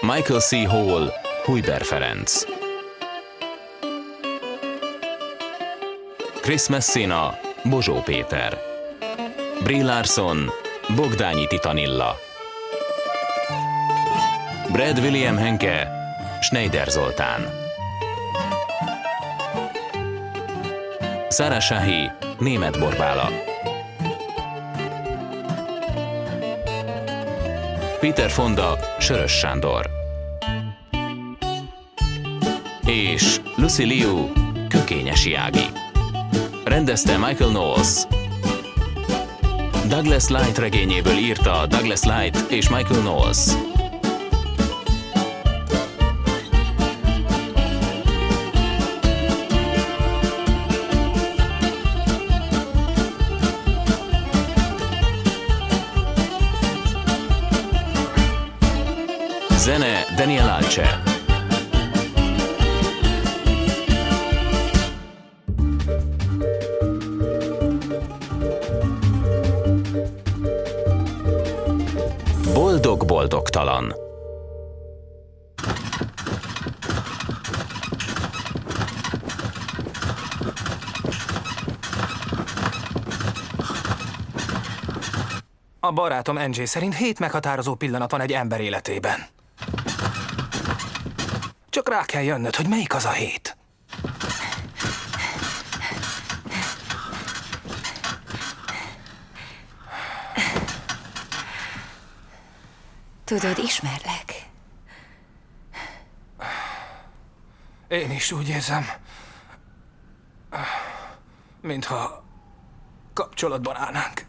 Michael C. Hall, Hujber Ferenc. Chris Messina, Bozsó Péter. Brie Larson, Bogdányi Titanilla. Brad William Henke, Schneider Zoltán. Sarah Shahi, Németh Borbála. Peter Fonda, Sörös Sándor. És Lucy Liu, Kökényesi Ági. Rendezte Michael Knowles. Douglas Light regényéből írta Douglas Light és Michael Knowles. Zene Daniel Alce. Boldog-boldogtalan. A barátom NJ szerint 7 meghatározó pillanat van egy ember életében. Csak rá kell jönnöd, hogy melyik az a 7. Tudod, ismerlek. Én is úgy érzem, mintha kapcsolatban állnánk.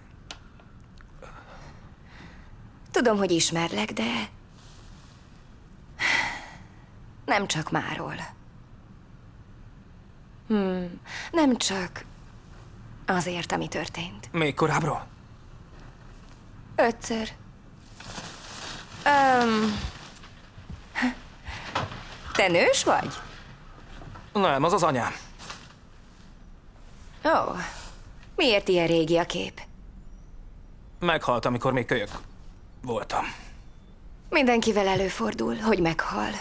Tudom, hogy ismerlek, de nem csak máról. Nem csak azért, ami történt. Még korábbról? 5-ször. Te nős vagy? Nem, az az anyám. Ó, miért ilyen régi a kép? Meghalt, amikor még kölyök voltam. Mindenkivel előfordul, hogy meghal.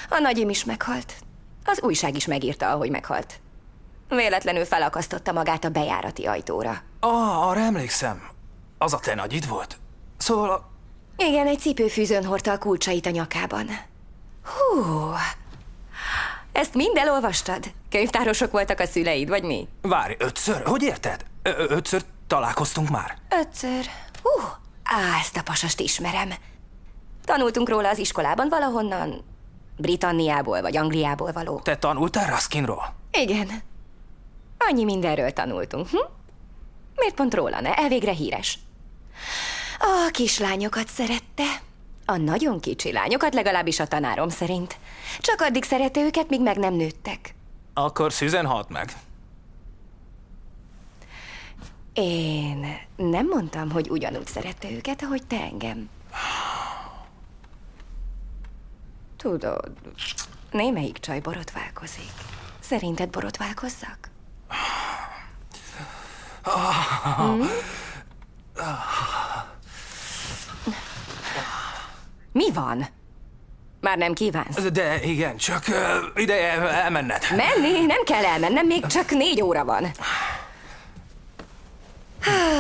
A nagyim is meghalt. Az újság is megírta, ahogy meghalt. Véletlenül felakasztotta magát a bejárati ajtóra. Arra emlékszem. Az a te nagyid volt? Szóval... Igen, egy cipőfűzőn hordta a kulcsait a nyakában. Hú, ezt mind elolvastad? Könyvtárosok voltak a szüleid, vagy mi? Várj, 5-ször? Hogy érted? 5-ször találkoztunk már? 5-ször? Ezt a pasast ismerem. Tanultunk róla az iskolában valahonnan. Britanniából vagy Angliából való. Te tanultál Ruskinról? Igen. Annyi mindenről tanultunk, Miért pont róla ne? Elvégre híres. A kislányokat szerette. A nagyon kicsi lányokat, legalábbis a tanárom szerint. Csak addig szerette őket, míg meg nem nőttek. Akkor Susan halt meg. Én nem mondtam, hogy ugyanúgy szerette őket, ahogy te engem. Tudod, némelyik csaj borotválkozik. Szerinted borotválkozzak? Mi van? Már nem kívánsz? De igen, csak ideje elmenned. Menni? Nem kell elmennem, még csak 4 óra van.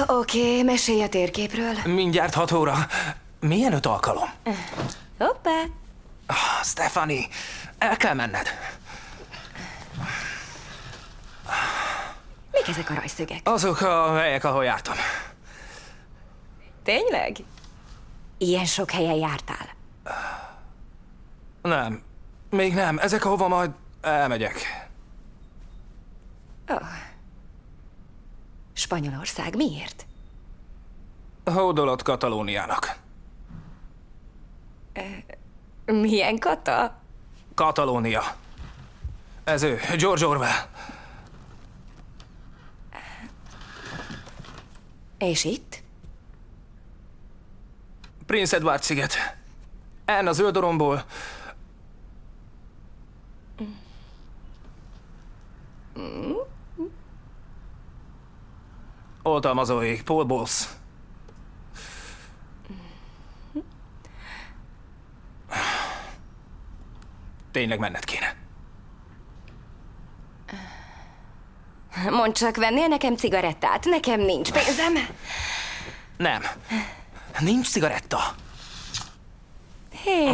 Oké, mesélj a térképről. Mindjárt 6 óra. Milyen 5 alkalom? Hoppá! Stephanie, el kell menned. Mik ezek a rajszögek? Azok a helyek, ahol jártam. Tényleg? Ilyen sok helyen jártál? Nem, még nem. Ezek, ahova majd elmegyek. Spanyolország miért? Hódolott Katalóniának. Milyen kata? Katalónia. Ez ő, George Orwell. És itt? Prince Edward sziget. Anne a zöldoromból. Oltalmazóék, Paul Bowles. Tényleg menned kéne. Mondd csak, vennél nekem cigarettát? Nekem nincs pénzem. Nem. Nincs cigaretta. Hé,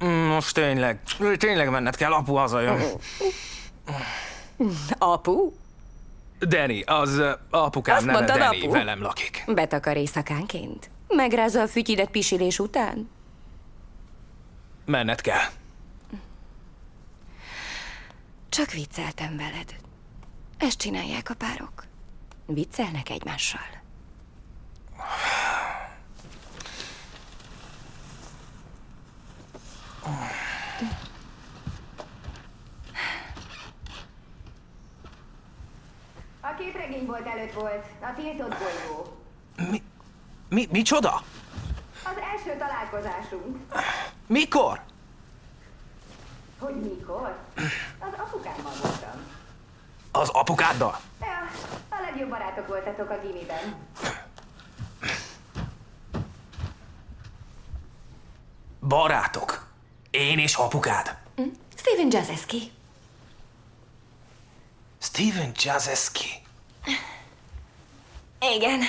Most tényleg menned kell, apu hazajön. apu? Danny, az apukám Azt neve mondtad, Danny, apu? velem lakik. Betakar éjszakánként? Megrázza a fütyidet pisilés után? Menned kell. Csak vicceltem veled. Ezt csinálják a párok. Viccelnek egymással. A képregénybolt előtt volt, a tiltott bolygó. Micsoda? Az első találkozásunk. Mikor? Hogy mikor? Az apukámmal voltam. Az apukáddal? Ja, a legjobb barátok voltatok a gimiben. Barátok? Én és apukád? Steven Jazeski. Steven Jazeski. Igen.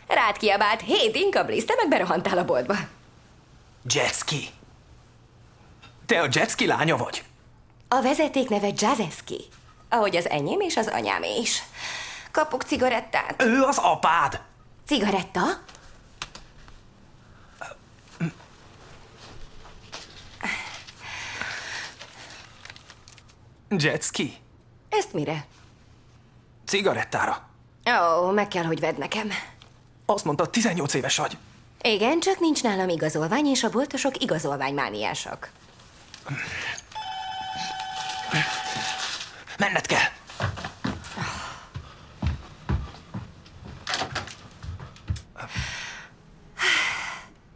Rád kiabált 7 inkabliszt, te meg berohantál a boltba. Jetski. Te a Jetski lánya vagy? A vezeték neve Jazeski. Ahogy az enyém és az anyámé is. Kapok cigarettát. Ő az apád. Cigaretta? Jetski. Ezt mire? Cigarettára. Ó, meg kell, hogy vedd nekem. Azt mondta, 18 éves vagy. Igen, csak nincs nálam igazolvány, és a boltosok igazolványmániások. Menned kell.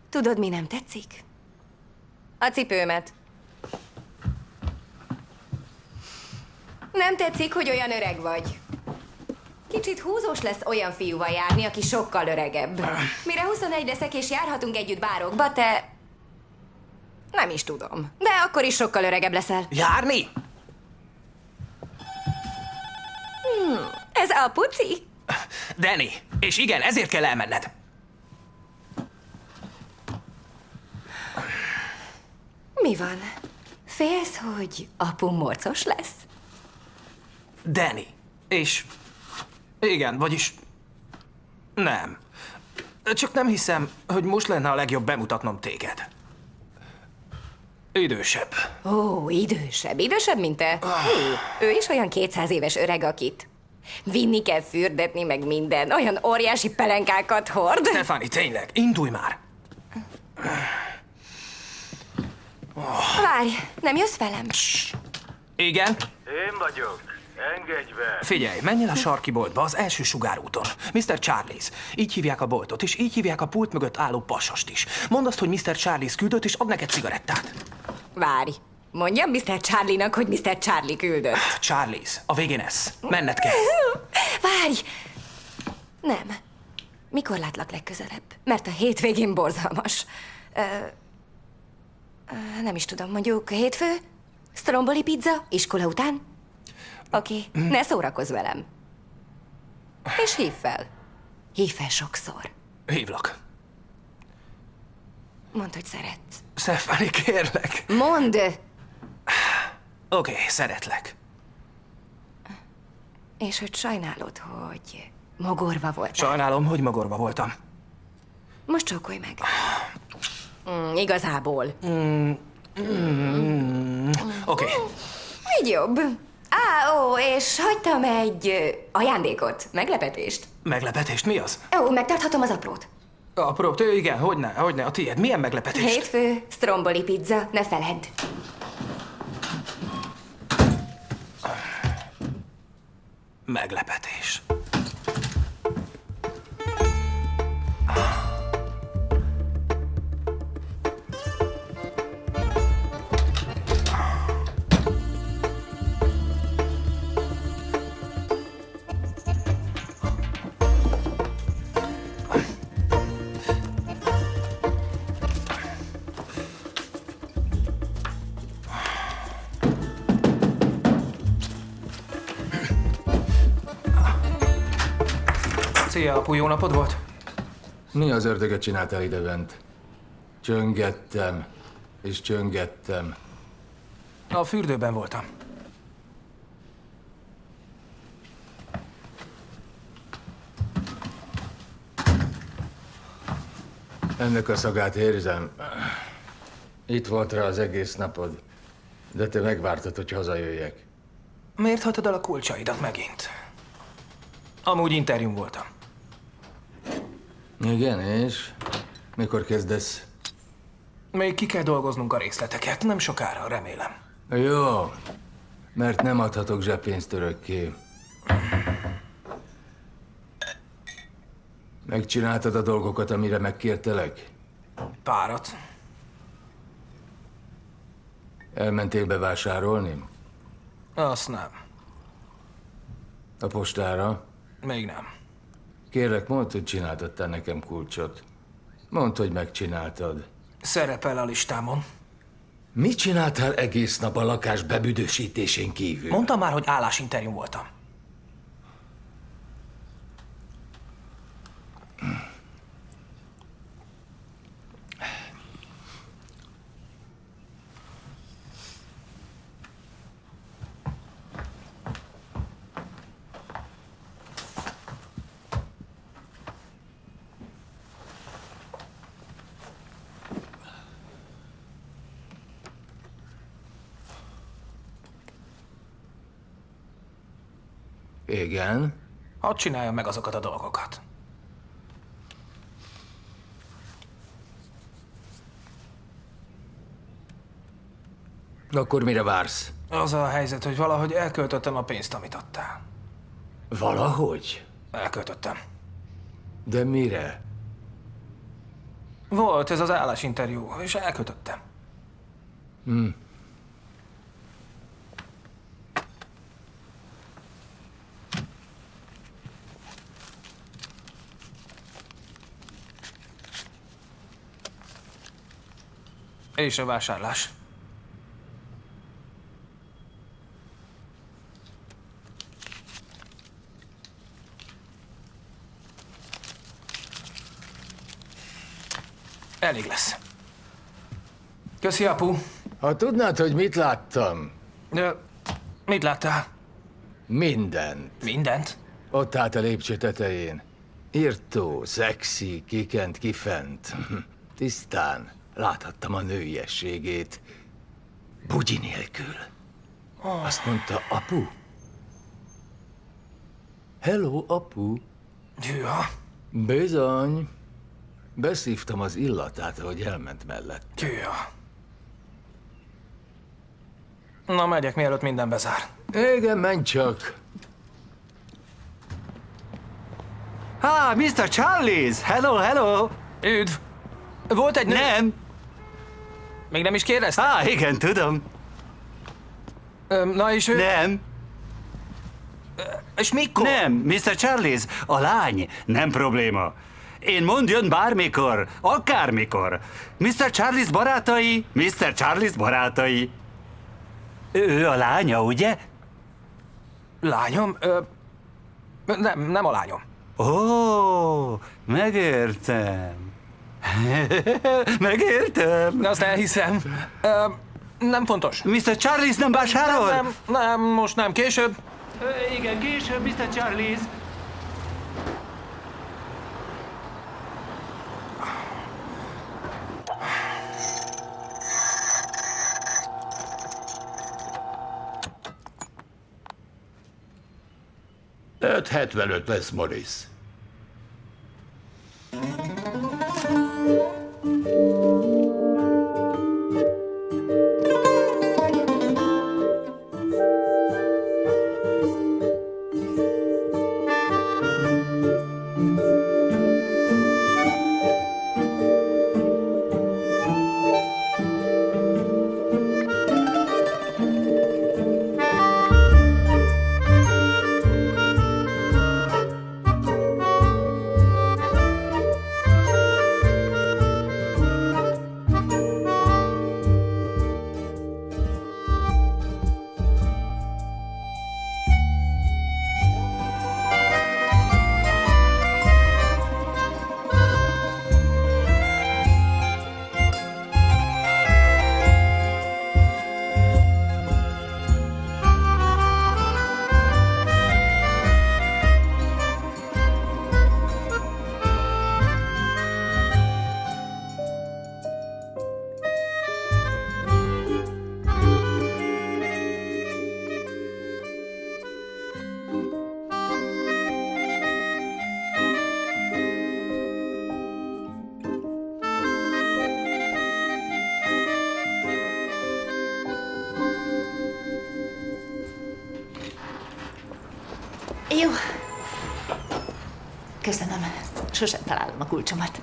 Tudod, mi nem tetszik? A cipőmet. Nem tetszik, hogy olyan öreg vagy. Kicsit húzós lesz olyan fiúval járni, aki sokkal öregebb. Mire 21 leszek és járhatunk együtt bárokba, te... Nem is tudom. De akkor is sokkal öregebb leszel. Járni? Ez a puci? Danny. És igen, ezért kell elmenned. Mi van? Félsz, hogy apu morcos lesz? Danny. És... Igen, vagyis... Nem. Csak nem hiszem, hogy most lenne a legjobb bemutatnom téged. Idősebb. Ó, idősebb. Idősebb, mint te? Ő is olyan 200 éves öreg, akit vinni kell, fürdetni, meg minden. Olyan óriási pelenkákat hord. Stefani, tényleg, indulj már! Várj, nem jössz velem? Igen? Én vagyok. Engedj be! Figyelj, menj el a sarki boltba, az első sugárúton. Mr. Charlie's. Így hívják a boltot, és így hívják a pult mögött álló pasast is. Mondd azt, hogy Mr. Charlie's küldött, és ad neked cigarettát. Várj, mondjam Mr. Charlie-nak, hogy Mr. Charlie küldött. Charlie's. A végén S. Menned kell. Várj! Nem. Mikor látlak legközelebb? Mert a hétvégén borzalmas. Nem is tudom, mondjuk hétfő? Stromboli pizza? Iskola után? Oké, ne szórakozz velem. És hívd fel. Hívd fel sokszor. Hívlak. Mondd, hogy szeretsz. Stefani, kérlek. Mondd! Oké, szeretlek. És hogy sajnálod, hogy mogorva voltál. Sajnálom, hogy magorva voltam. Most csókolj meg. Igazából. Oké. Így jobb. És hagytam egy ajándékot, meglepetést. Meglepetést, mi az? Megtarthatom az aprót. Apró, igen, hogyne, a tiéd. Milyen meglepetést? Hétfő, stromboli pizza, ne feledd. Meglepetés. Szia, apu, jó napod volt? Mi az ördögöt csináltál idebent? Csöngettem, és csöngettem. A fürdőben voltam. Ennek a szagát érzem. Itt volt rá az egész napod, de te megvártad, hogy hazajöjjek. Miért hagytad el a kulcsaidat megint? Amúgy interjún voltam. Igen, és? Mikor kezdesz? Még ki kell dolgoznunk a részleteket, nem sokára, remélem. Jó, mert nem adhatok zseppénzt örökké. Megcsináltad a dolgokat, amire megkértelek? Párat. Elmentél bevásárolni? Azt nem. A postára? Még nem. Kérlek, mondd, hogy csináltattál nekem kulcsot. Mondd, hogy megcsináltad. Szerepel a listámon. Mit csináltál egész nap a lakás bebüdösítésén kívül? Mondtam már, hogy állásinterjún voltam. Igen? Hadd csináljam meg azokat a dolgokat. Akkor mire vársz? Az a helyzet, hogy valahogy elköltöttem a pénzt, amit adtál. Valahogy? Elköltöttem. De mire? Volt ez az állásinterjú, és elköltöttem. És a vásárlás. Elég lesz. Köszi, apu. Ha tudnád, hogy mit láttam? Mit láttál? Mindent. Mindent? Ott állt a lépcső tetején. Írtó, szexi, kikent, kifent. Tisztán láthattam a nőiességét. Bugyi nélkül. Azt mondta, apu. Hello, apu. Gyűha. Bizony. Beszívtam az illatát, ahogy elment mellett. Gyűha. Na, megyek, mielőtt minden bezár. Igen, menj csak. Mr. Charles! Hello, hello! Üdv! Volt egy nő... Nem! Még nem is kérdezte? Igen, tudom. Na és ő... Nem, És mikor? nem, Mr. Charles, a lány, nem probléma. Én mondjon bármikor, akármikor. Mr. Charles barátai, Mr. Charles barátai. Ő a lánya, ugye? Lányom? Nem a lányom. Ó, megértem. Megértem. De azt elhiszem. Nem fontos. Mr. Charles nem vásárol? Nem, most nem, később. Igen, később, Mr. Charles. $5.75 lesz, Morris. Jó. Köszönöm. Sosem találom a kulcsomat.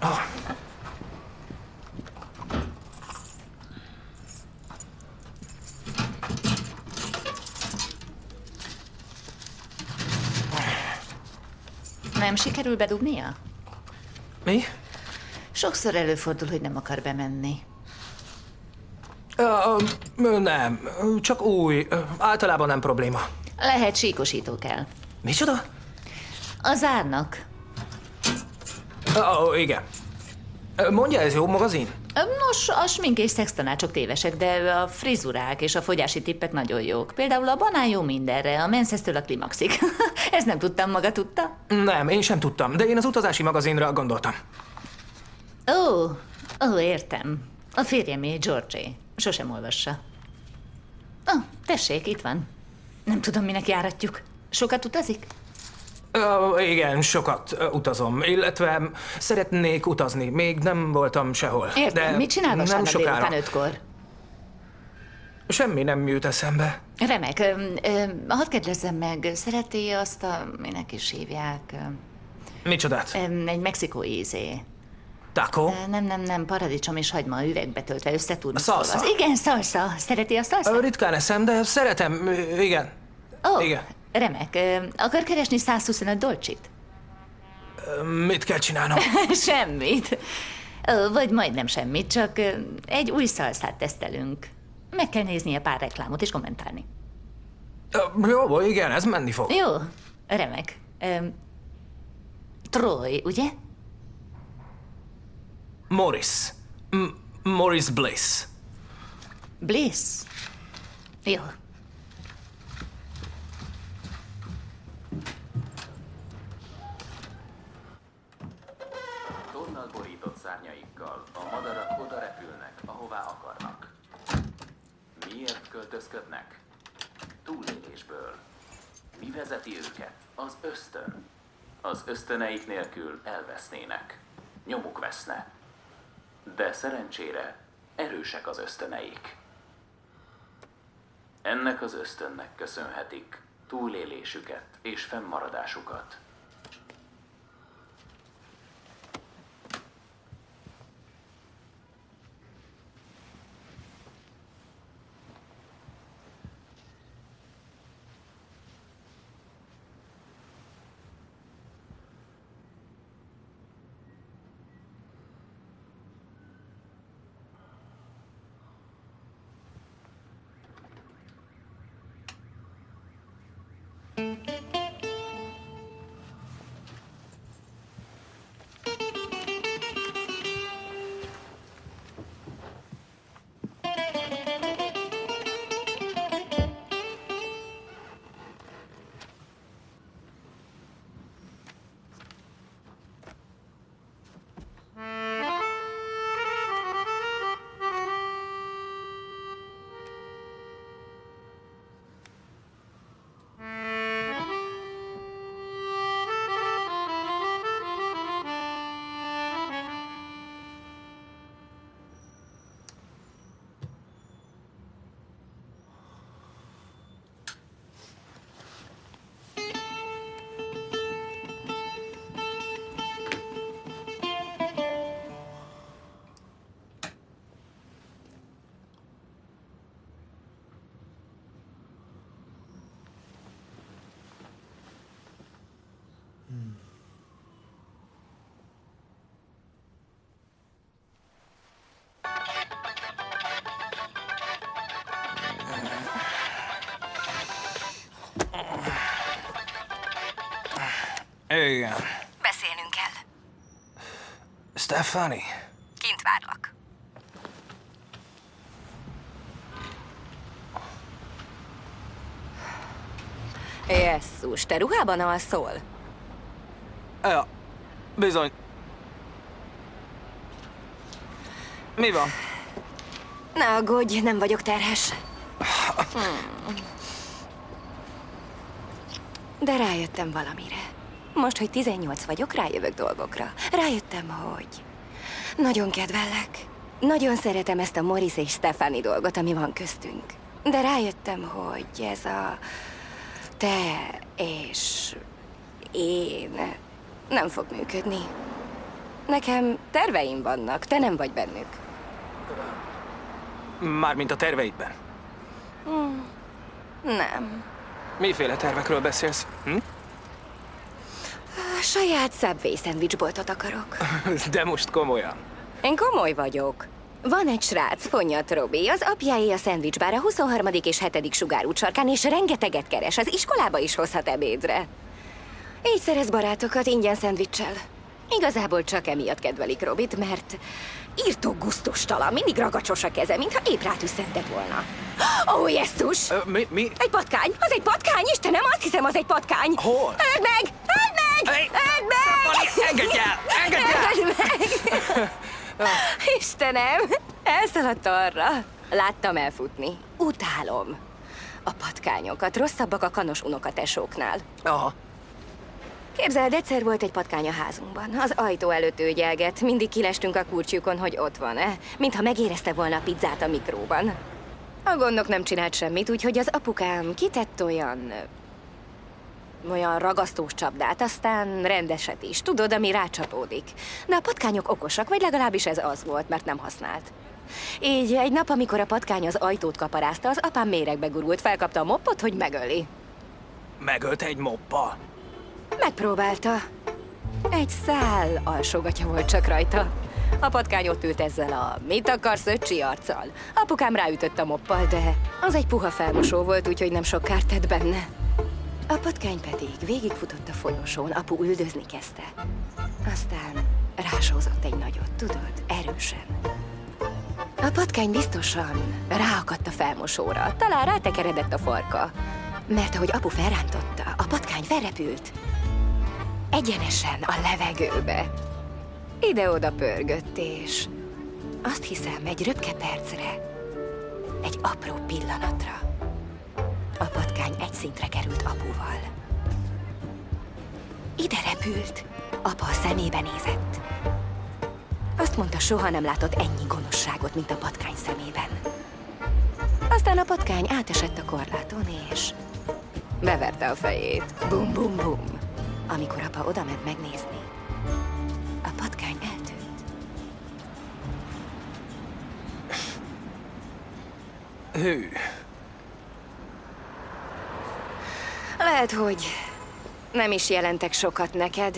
Nem sikerül bedugnia? Mi? Sokszor előfordul, hogy nem akar bemenni. Nem, csak új. Általában nem probléma. Lehet síkosító kell. Micsoda? A zárnak. Igen. Mondja, ez jó magazin? Nos, a smink és szextanácsok tévesek, de a frizurák és a fogyási tippek nagyon jók. Például a banán jó mindenre, a Menszesztől a Klimaxig. Ezt nem tudtam, maga tudta? Nem, én sem tudtam, de én az utazási magazinra gondoltam. Ó, értem. A férjemé, Georgie. Sosem olvassa. Tessék, itt van. Nem tudom, minek járatjuk. Sokat utazik? Igen, sokat utazom, illetve szeretnék utazni. Még nem voltam sehol. Értem, de mit csinál nem vasárnap sokára. délután 5-kor? Semmi nem jut eszembe. Remek. Hadd kérdezzem meg, szereti azt minek is hívják? Micsodát? Egy mexikói ízé. Taco? Nem, paradicsom és hagyma üvegbe töltve Szalsza? összetúrva. Igen, szalsza. Szereti a szalszát? Ritkán eszem, de szeretem, igen. Igen. Remek. Akar keresni 125 dolcsit? Mit kell csinálnom? Semmit. Vagy majdnem semmit, csak egy új szalszát tesztelünk. Meg kell néznie pár reklámot és kommentálni. Jó, igen, ez menni fog. Jó, remek. Troy, ugye? Morris. Morris Bliss. Bliss. Jó. Tornal borított szárnyaikkal a madarak oda repülnek, ahová akarnak. Miért költözködnek? Túlélésből. Mi vezeti őket? Az ösztön. Az ösztöneik nélkül elvesznének. Nyomuk veszne. De szerencsére erősek az ösztöneik. Ennek az ösztönnek köszönhetik túlélésüket és fennmaradásukat. Igen. Beszélnünk kell. Stefani? Kint várlak. Jesszus, te ruhában alszol? Ja, bizony. Mi van? Ne aggódj, nem vagyok terhes. De rájöttem valamire. Most, hogy 18 vagyok, rájövök dolgokra. Rájöttem, hogy nagyon kedvellek. Nagyon szeretem ezt a Morris és Stefani dolgot, ami van köztünk. De rájöttem, hogy ez a te és Nem fog működni. Nekem terveim vannak, te nem vagy bennük. Mármint a terveidben. Nem. Miféle tervekről beszélsz? A saját Subway szendvicsboltot akarok. De most komolyan. Én komoly vagyok. Van egy srác, Fonnyat Robi, az apjáé a szendvicsbár a 23. és 7. sugárút sarkán, és rengeteget keres, az iskolába is hozhat ebédre. Így szerez barátokat ingyen szendvicssel. Igazából csak emiatt kedvelik Robit, mert írtó gusztustalan, mindig ragacsos a keze, mintha épp rátüsszentett volna. Ó, jesszus! Mi? Egy patkány! Az egy patkány! Istenem, azt hiszem, az egy patkány! Hol? Öld meg! Öld meg! Hey! Öld meg! Engedj el! Engedj el! Öld meg! Istenem, elszaladt arra. Láttam elfutni. Utálom. A patkányokat rosszabbak a kanos unokatesóknál. Aha. Képzeld, egyszer volt egy patkány a házunkban. Az ajtó előtt ügyelget. Mindig kilestünk a kurtjukon, hogy ott van-e. Mintha megérezte volna a pizzát a mikróban. A gondok nem csinált semmit, úgyhogy az apukám kitett olyan ragasztós csapdát, aztán rendeset is. Tudod, ami rácsapódik. De a patkányok okosak, vagy legalábbis ez az volt, mert nem használt. Így egy nap, amikor a patkány az ajtót kaparázta, az apám méregbe gurult, felkapta a moppot, hogy megöli. Megölte egy moppal. Megpróbálta. Egy szál alsógatya volt csak rajta. A patkány ott ült ezzel a mit akarsz, öcsi arccal. Apukám ráütött a moppal, de az egy puha felmosó volt, úgyhogy nem sok kárt tett benne. A patkány pedig végigfutott a folyosón, apu üldözni kezdte. Aztán rásózott egy nagyot, tudod, erősen. A patkány biztosan ráakadt a felmosóra, talán rátekeredett a farka. Mert ahogy apu felrántotta, a patkány felrepült. Egyenesen a levegőbe. Ide-oda pörgött, és azt hiszem, egy röpke percre, egy apró pillanatra a patkány egy szintre került apuval. Ide repült, apa a szemébe nézett. Azt mondta, soha nem látott ennyi gonoszságot, mint a patkány szemében. Aztán a patkány átesett a korláton, és beverte a fejét. Bum, bum, bum. Amikor apa odament megnézni, a patkány eltűnt. Hű. Lehet, hogy nem is jelentek sokat neked.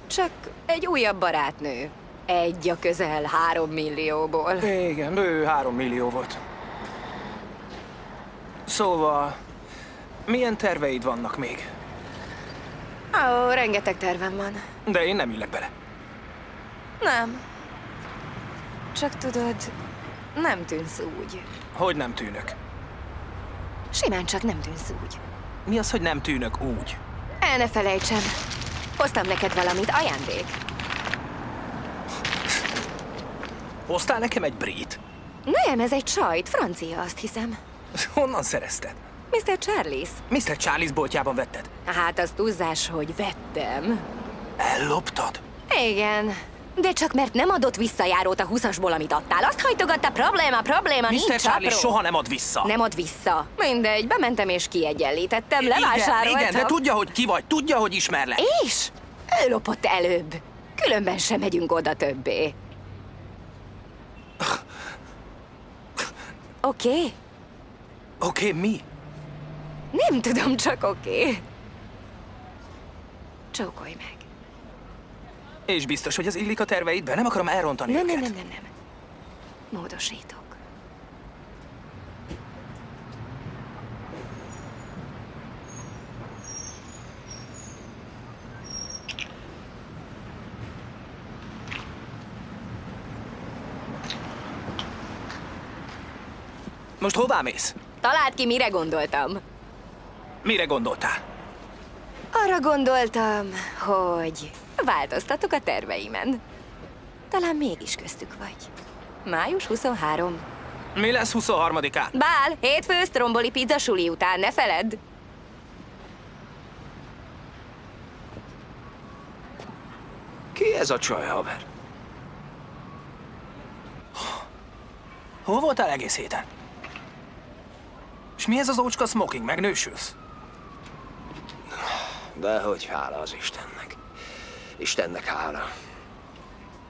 Csak egy újabb barátnő. Egy a közel 3 millióból. Igen, ő 3 millió volt. Szóval, milyen terveid vannak még? Ó, rengeteg tervem van. De én nem illek bele. Nem. Csak tudod, nem tűnsz úgy. Hogy nem tűnök? Simán csak nem tűnsz úgy. Mi az, hogy nem tűnök úgy? El ne felejtsem. Hoztam neked valamit, ajándék. Hoztál nekem egy brit? Nem, ez egy sajt, francia, azt hiszem. Honnan szerezted? Mr. Charles. Mr. Charles boltjában vetted? Hát az túlzás, hogy vettem. Elloptad? Igen, de csak mert nem adott visszajárót a 20-asból, amit adtál. Azt hajtogatta, probléma, Mr. nincs Charles apró. soha nem ad vissza. Nem ad vissza. Mindegy, bementem és kiegyenlítettem, levásároltam. Igen, de tudja, hogy ki vagy, tudja, hogy ismerlek. És? Ő lopott előbb. Különben sem megyünk oda többé. Oké? Oké, mi? Nem tudom, csak oké. Csókolj meg. És biztos, hogy ez illik a terveidbe? Nem akarom elrontani Nem. őket. Módosítok. Most hová mész? Találd ki, mire gondoltam. Mire gondoltál? Arra gondoltam, hogy változtatok a terveimen. Talán mégis köztük vagy. Május 23. Mi lesz 23-án? Bál, hétfő, stromboli pizza suli után, ne feledd! Ki ez a csaj, haver? Hol voltál egész héten? És mi ez az ócska smoking? Megnősülsz? Dehogy hála az Istennek. Istennek hála.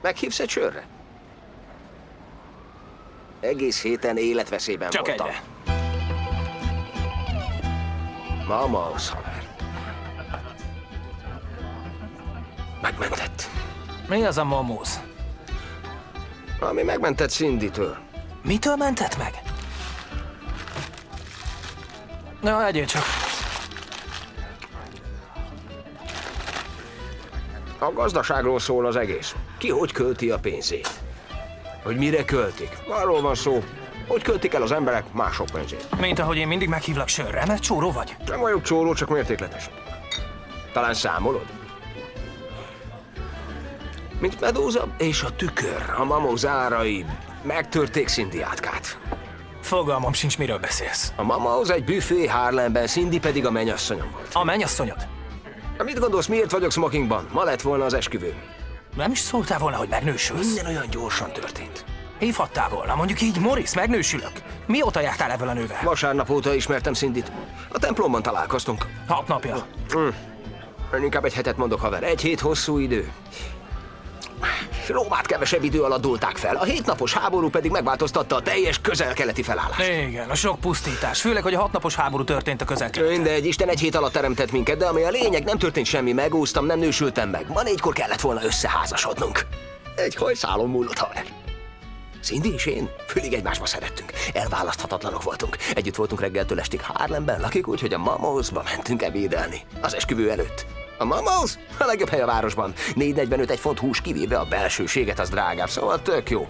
Meghívsz egy sörre? Egész héten életveszélyben Csak voltam. egyre. Mamaus, haver. Megmentett. Mi az a momóz? Ami megmentett Cindy-től. Mitől mentett meg? Na, egyél csak. A gazdaságról szól az egész. Ki hogy költi a pénzét. Hogy mire költik. Arról van szó, hogy költik el az emberek mások pénzét. Mint ahogy én mindig meghívlak sörre, mert csóró vagy. Nem vagyok csóró, csak mértékletes. Talán számolod? Mint Medúza és a tükör, a mamóz árai megtörték Cindy átkát. Fogalmam sincs, miről beszélsz. A mamóz egy büfé Harlemben, Cindy pedig a mennyasszonyom volt. A mennyasszonyod? Mit gondolsz, miért vagyok smokingban? Ma lett volna az esküvőm. Nem is szóltál volna, hogy megnősülsz? Minden olyan gyorsan történt. Hívhattál volna, mondjuk így, Morris, megnősülök. Mióta jártál ezzel a nővel? Vasárnap óta ismertem Cindyt. A templomban találkoztunk. 6 napja. Inkább egy hetet mondok, haver. 1 hét hosszú idő. Rómát kevesebb idő alatt dúlták fel. A 7 napos háború pedig megváltoztatta a teljes közel-keleti felállást. Igen, a sok pusztítás. Főleg, hogy a 6 napos háború történt a közel-keleten. Mindegy, Isten 1 hét alatt teremtett minket, de ami a lényeg, nem történt semmi, megúsztam, nem nősültem meg. Ma 4-kor kellett volna összeházasodnunk. Egy hajszálon múlott, haver. Cindy és én félig egymásba szerettünk. Elválaszthatatlanok voltunk. Együtt voltunk reggeltől estig Harlemben, lakik úgy, hogy a Mamózba mentünk ebédelni. Az esküvő előtt. A Mamóz? A legjobb hely a városban. 4,45 1 font hús, kivéve a belsőséget, az drágább, szóval tök jó.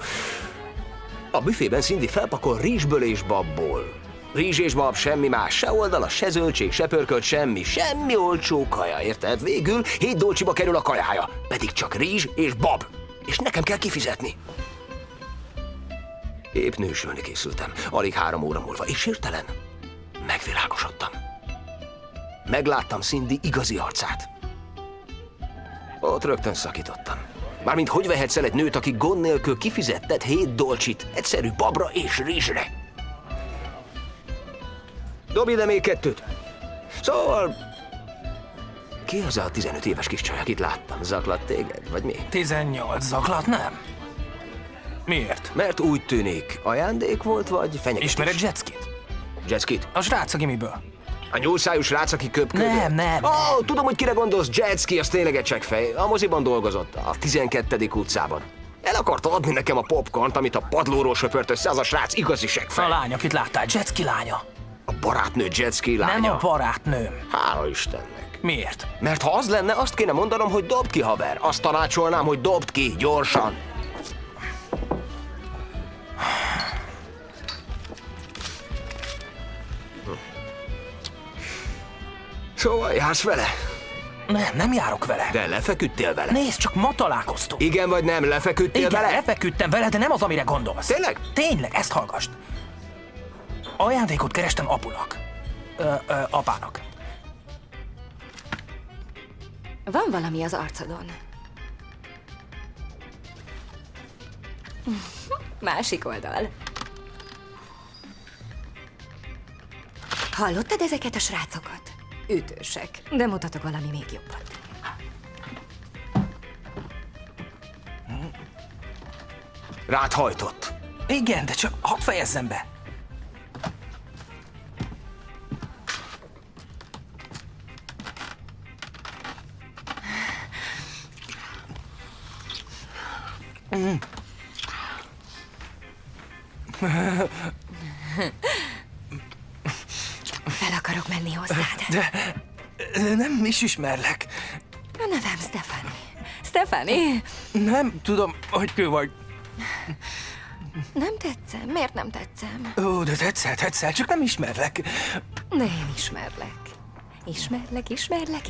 A büfében Cindy felpakol rizsből és babból. Rizs és bab, semmi más, se oldala, se zöldség, se pörkölt, semmi olcsó kaja, érted? Végül 7 dolcsiba kerül a kajája, pedig csak rizs és bab. És nekem kell kifizetni. Épp nősülni készültem, alig 3 óra múlva, és hirtelen megvilágosodtam. Megláttam Cindy igazi arcát. Ott rögtön szakítottam. Mármint hogy vehetsz el egy nőt, aki gond nélkül kifizetted 7 dolcsit, egyszerű babra és rizsre. Dobj ide még 2. Szóval... Ki az a 15 éves kis csaj, akit láttam? Zaklat téged, vagy mi? 18 zaklat, nem? Miért? Mert úgy tűnik, ajándék volt, vagy fenyegetés? Ismered Jetskit? Jetskit? A srác a gimiből. A nyúlszájú srác, aki köpködött? Nem. Tudom, hogy kire gondolsz, Jetski, az tényleg egy csekkfej. A moziban dolgozott, a 12. utcában. El akarta adni nekem a popcornt, amit a padlóról söpört össze, az a srác igazi seggfej. A lány, akit láttál, Jetski lánya. A barátnő Jetski lánya? Nem a barátnőm. Hála Istennek. Miért? Mert ha az lenne, azt kéne mondanom, hogy dobd ki, haver. Azt tanácsolnám, hogy dobd ki, gyorsan. Szóval jársz vele? Nem járok vele. De lefeküdtél vele? Nézd, csak ma találkoztunk. Igen vagy nem, lefeküdtél Igen, vele? lefeküdtem vele, de nem az, amire gondolsz. Tényleg? Tényleg, ezt hallgassd. Ajándékot kerestem apunak. Apának. Van valami az arcodon. Másik oldal. Hallottad ezeket a srácokat? Ütősek, de mutatok valami még jobbat. Rád hajtott. Igen, de csak hadd fejezzem be. Fel akarok menni hozzád. De nem is ismerlek. A nevem Stephanie. Stephanie? Nem tudom, hogy ki vagy. Nem tetszem? Miért nem tetszem? Ó, de tetszel, csak nem ismerlek. De én ismerlek. Ismerlek.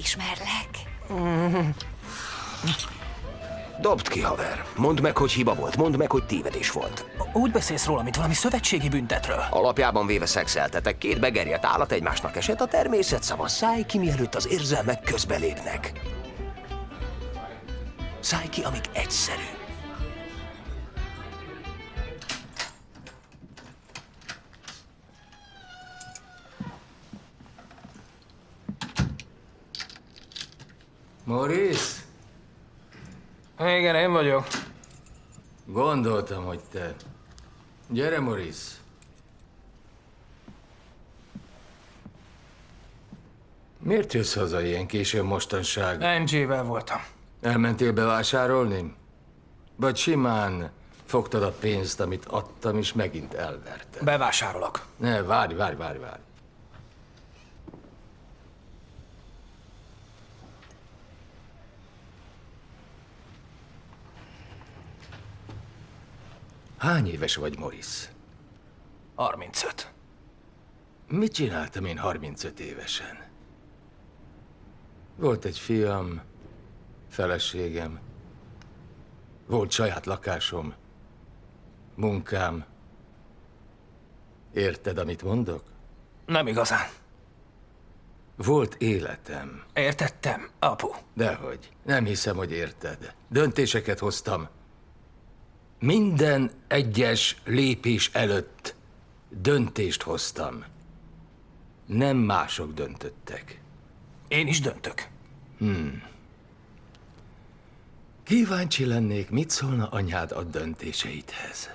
Dobd ki, haver. Mondd meg, hogy hiba volt. Mondd meg, hogy tévedés volt. Úgy beszélsz róla, mint valami szövetségi büntetről. Alapjában véve szexeltetek. 2 begerjedt állat egymásnak esett, a természet szava. Szállj ki, mielőtt az érzelmek közbelépnek. Szállj ki, amíg egyszerű. Maurice? Igen, én vagyok. Gondoltam, hogy te. Gyere, Maurice. Miért jössz haza ilyen későn mostanság? Angie-vel voltam. Elmentél bevásárolni? Vagy simán fogtad a pénzt, amit adtam, és megint elverted? Bevásárolok. Ne, várj. Hány éves vagy, Maurice? 35. Mit csináltam én 35 évesen? Volt egy fiam, feleségem, volt saját lakásom, munkám. Érted, amit mondok? Nem igazán. Volt életem. Értettem, apu. Dehogy. Nem hiszem, hogy érted. Döntéseket hoztam. Minden egyes lépés előtt döntést hoztam. Nem mások döntöttek. Én is döntök. Kíváncsi lennék, mit szólna anyád a döntéseidhez.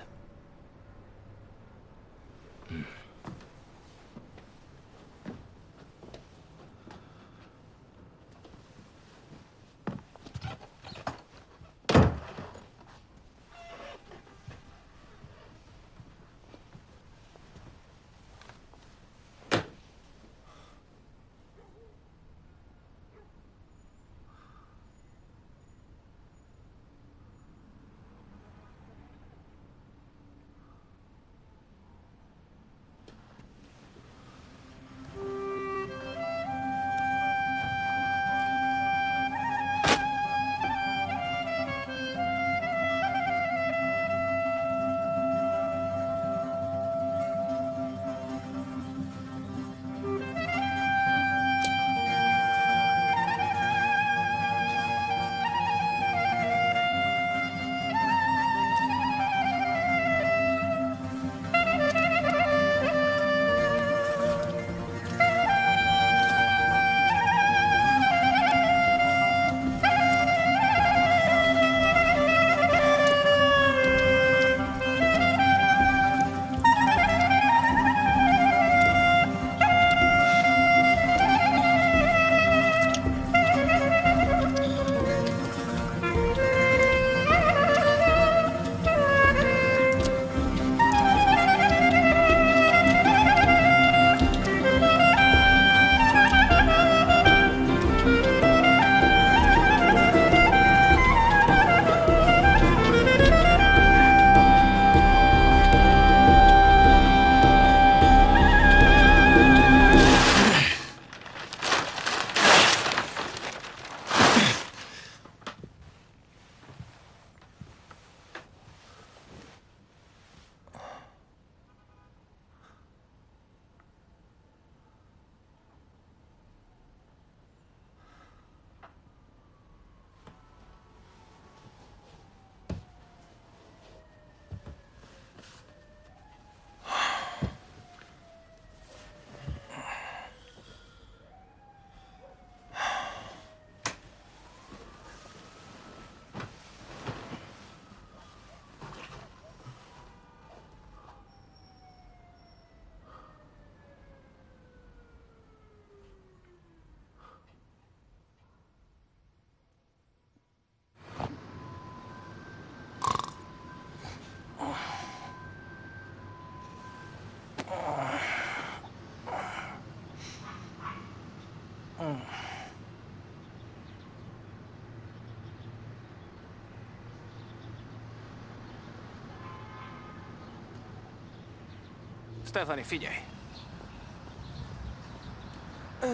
Stephanie, figyelj!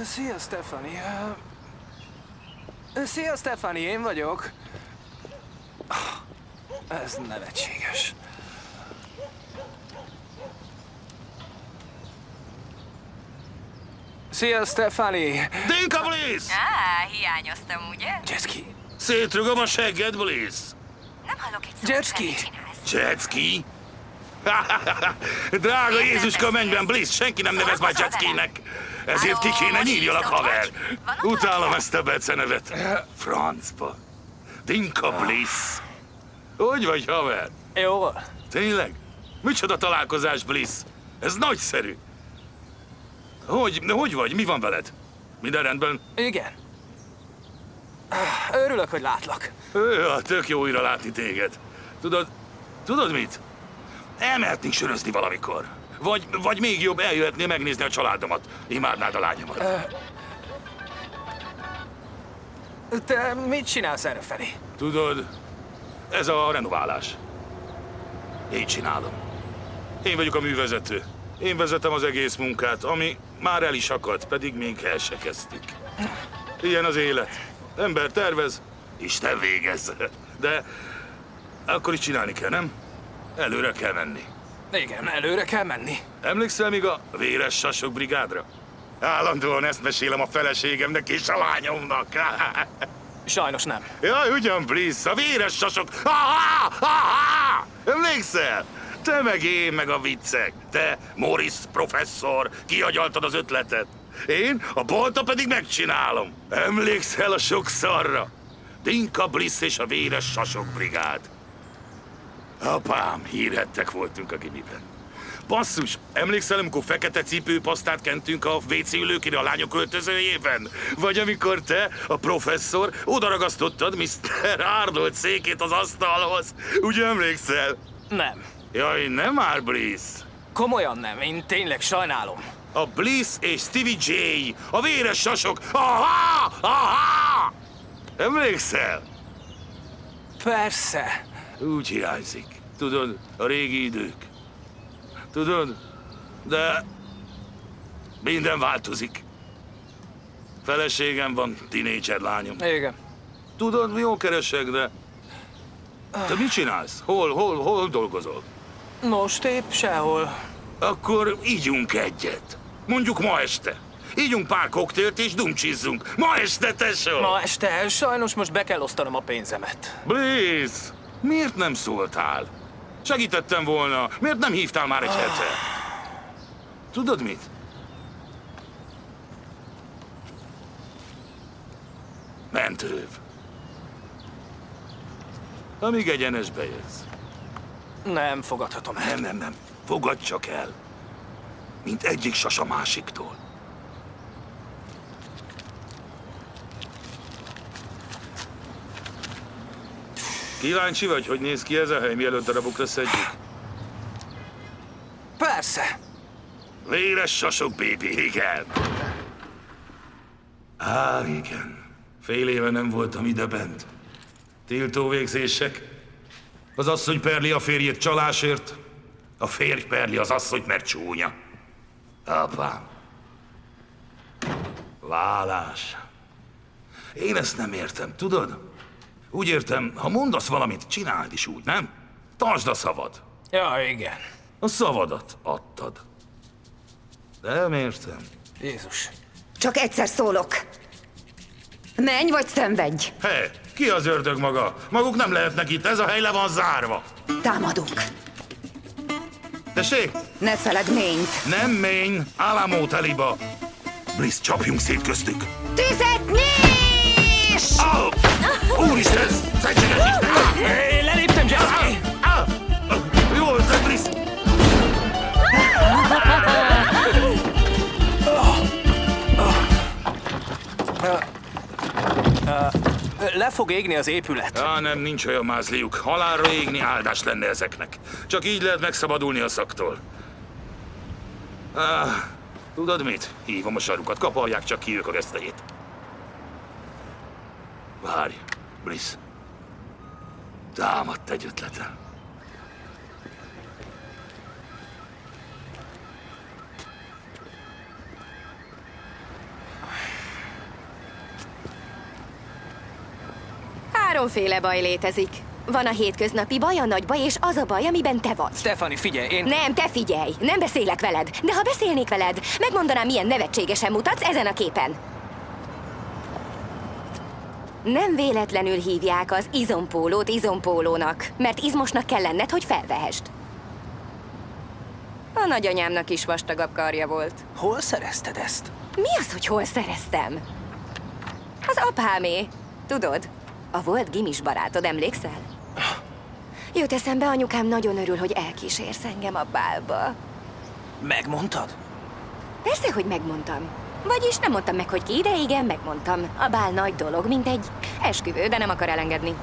Szia, Stephanie. Szia, Stephanie, én vagyok. Ez nevetséges. Szia, Stephanie! Dinka, Bliss! Hiányoztam, ugye? Jetski. Szétrugom a segged, Bliss! Nem hallok egy szót, Jetski! mit csinálsz? Jetski? Drága Jézuska mennyben, Bliss, senki nem nevez már jetskinek. Ezért ki kéne nyírjalak, haver. Utálom ezt a becenevet. Francba. Dinka Bliss. Hogy vagy, haver? Jól. Tényleg? Micsoda találkozás, Bliss? Ez nagyszerű. Hogy vagy? Mi van veled? Minden rendben? Igen. Örülök, hogy látlak. Tök jó újra látni téged. Tudod mit? Elmehetnénk sörözni valamikor. Vagy még jobb, eljöhetnél megnézni a családomat. Imádnád a lányomat. Te mit csinálsz errefelé? Tudod, ez a renoválás. Én csinálom. Én vagyok a művezető. Én vezetem az egész munkát, ami már el is akadt, pedig még el se kezdtük. Ilyen az élet. Ember tervez, Isten végez. De akkor is csinálni kell, nem? Előre kell menni. Igen, előre kell menni. Emlékszel még a véres sasok brigádra? Állandóan ezt mesélem a feleségemnek és a lányomnak. Sajnos nem. Jaj, ugyan, Bliss, a véres sasok. Ha-ha! Emlékszel? Te meg én, meg a viccek. Te, Morris professzor, kiagyaltad az ötletet. Én, a bolta pedig megcsinálom. Emlékszel a sok szarra? Dinka Bliss és a véres sasok brigád. Apám, hírhettek voltunk a gimiben. Basszus, emlékszel, amikor fekete cipőpasztát kentünk a WC ülőkére a lányok öltözőjében? Vagy amikor te, a professzor, odaragasztottad Mr. Arnold székét az asztalhoz? Ugye emlékszel? Nem. Jaj, nem már, Bliss. Komolyan nem, én tényleg sajnálom. A Bliss és Stevie J, a véres sasok. Aha! Aha! Emlékszel? Persze. Úgy hiányzik. Tudod, a régi idők. Tudod, de minden változik. Feleségem van, tinédzser lányom. Igen. Tudod, jól keresek, de... Te mit csinálsz? Hol dolgozol? Most épp sehol. Akkor ígyunk egyet. Mondjuk ma este. Ígyunk pár koktélt és dumcsizzunk. Ma este, tesó! Ma este sajnos most be kell osztanom a pénzemet. Bliss, miért nem szóltál? Segítettem volna. Miért nem hívtál már egy hete? Tudod mit? Mentőv. Amíg egyenesbe jössz. Nem fogadhatom el. Nem. Fogadd csak el. Mint egyik sas a másiktól. Kíváncsi vagy, hogy néz ki ez a hely, mielőtt darabokra szedjük? Persze. Véres sasok, baby, igen. Igen. Fél éve nem voltam idebent. Tiltó végzések. Az asszony perli a férjét csalásért. A férj perli az asszonyt, mert csúnya. Apám. Vállás. Én ezt nem értem, tudod? Úgy értem, ha mondasz valamit, csináld is úgy, nem? Tartsd a szavad. Ja, igen. A szavadat adtad. Nem értem. Jézus. Csak egyszer szólok. Menj vagy szenvedj! Hé, ki az ördög maga? Maguk nem lehetnek itt, ez a hely le van zárva. Támadunk. Tessék? Ne feledd Maine-t. Nem Maine, Alamo teliba. Bliss, csapjunk szét köztük. Tüzet nyis! Úristen, szentséges Isten! Én leléptem, Jesse! Jó ötlet, Bliss! Le fog égni az épület. Nem, nincs olyan mázliuk. Halálra égni áldás lenne ezeknek. Csak így lehet megszabadulni a szaktól. Tudod mit? Hívom a sarukat, kaparják csak ki ők a gesztejét. Várj, Bliss. Támadt egy ötletem. Háromféle baj létezik. Van a hétköznapi baj, a nagy baj, és az a baj, amiben te vagy. Stefani, figyelj, én... Nem, te figyelj! Nem beszélek veled, de ha beszélnék veled, megmondanám, milyen nevetségesen mutatsz ezen a képen. Nem véletlenül hívják az izompólót izompólónak, mert izmosnak kell lenned, hogy felvehest. A nagyanyámnak is vastagabb karja volt. Hol szerezted ezt? Mi az, hogy hol szereztem? Az apámé. Tudod, a volt gimis barátod, emlékszel? Jut eszembe, anyukám nagyon örül, hogy elkísérsz engem a bálba. Megmondtad? Persze, hogy megmondtam. Vagyis nem mondtam meg, hogy ki, de igen, megmondtam. A bál nagy dolog, mint egy esküvő, de nem akar elengedni.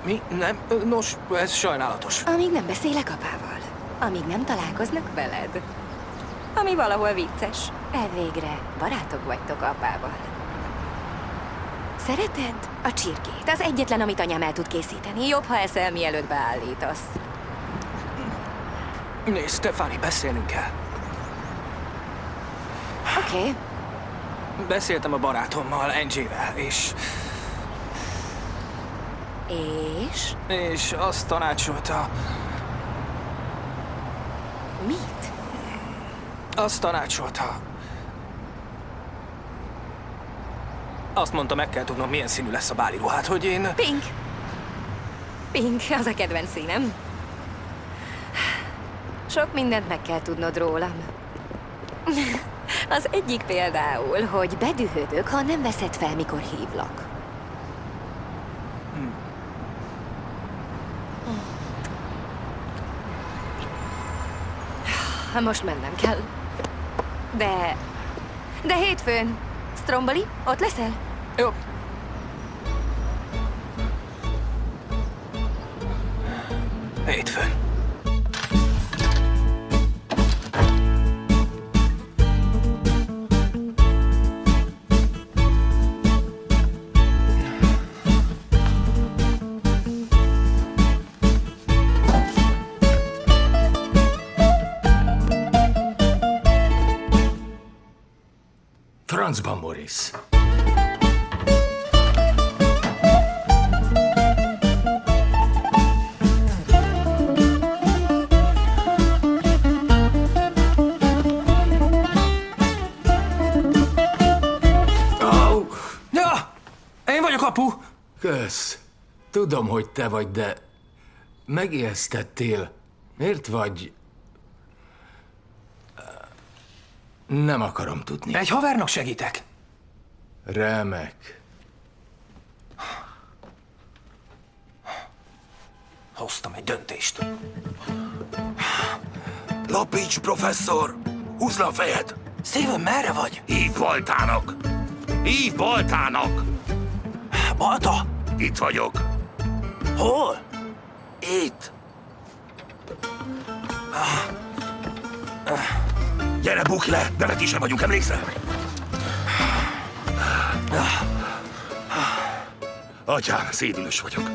Mi? Nem? Nos, ez sajnálatos. Amíg nem beszélek apával. Amíg nem találkoznak veled. Ami valahol vicces. Elvégre barátok vagytok apával. Szereted a csirkét? Az egyetlen, amit anyám el tud készíteni. Jobb, ha eszel, mielőtt beállítasz. Nézd, Stefani, beszélnünk kell. Oké. Beszéltem a barátommal, Angie-vel, és azt tanácsolta... Mit? Azt tanácsolta... Azt mondta, meg kell tudnom, milyen színű lesz a báli ruhát, hogy én... Pink. Pink, az a kedvenc színem. Sok mindent meg kell tudnod rólam. Az egyik például, hogy bedühödök, ha nem veszed fel, mikor hívlak. Most mennem kell. De hétfőn. Stromboli, ott leszel? Jó. Hétfőn. Francban, Morris. Ja! Én vagyok, apu! Kösz. Tudom, hogy te vagy, de megijesztettél. Miért vagy? Nem akarom tudni. Egy havernak segítek. Remek. Hoztam egy döntést. Lapíts, professzor! Húzd le a fejed! Steven, merre vagy? Hívd Baltának! Hívd Baltának! Balta? Itt vagyok. Hol? Itt. Gyere, bukj le! Bevetésen vagyunk, emlékszel? Atyám, szédülös vagyok.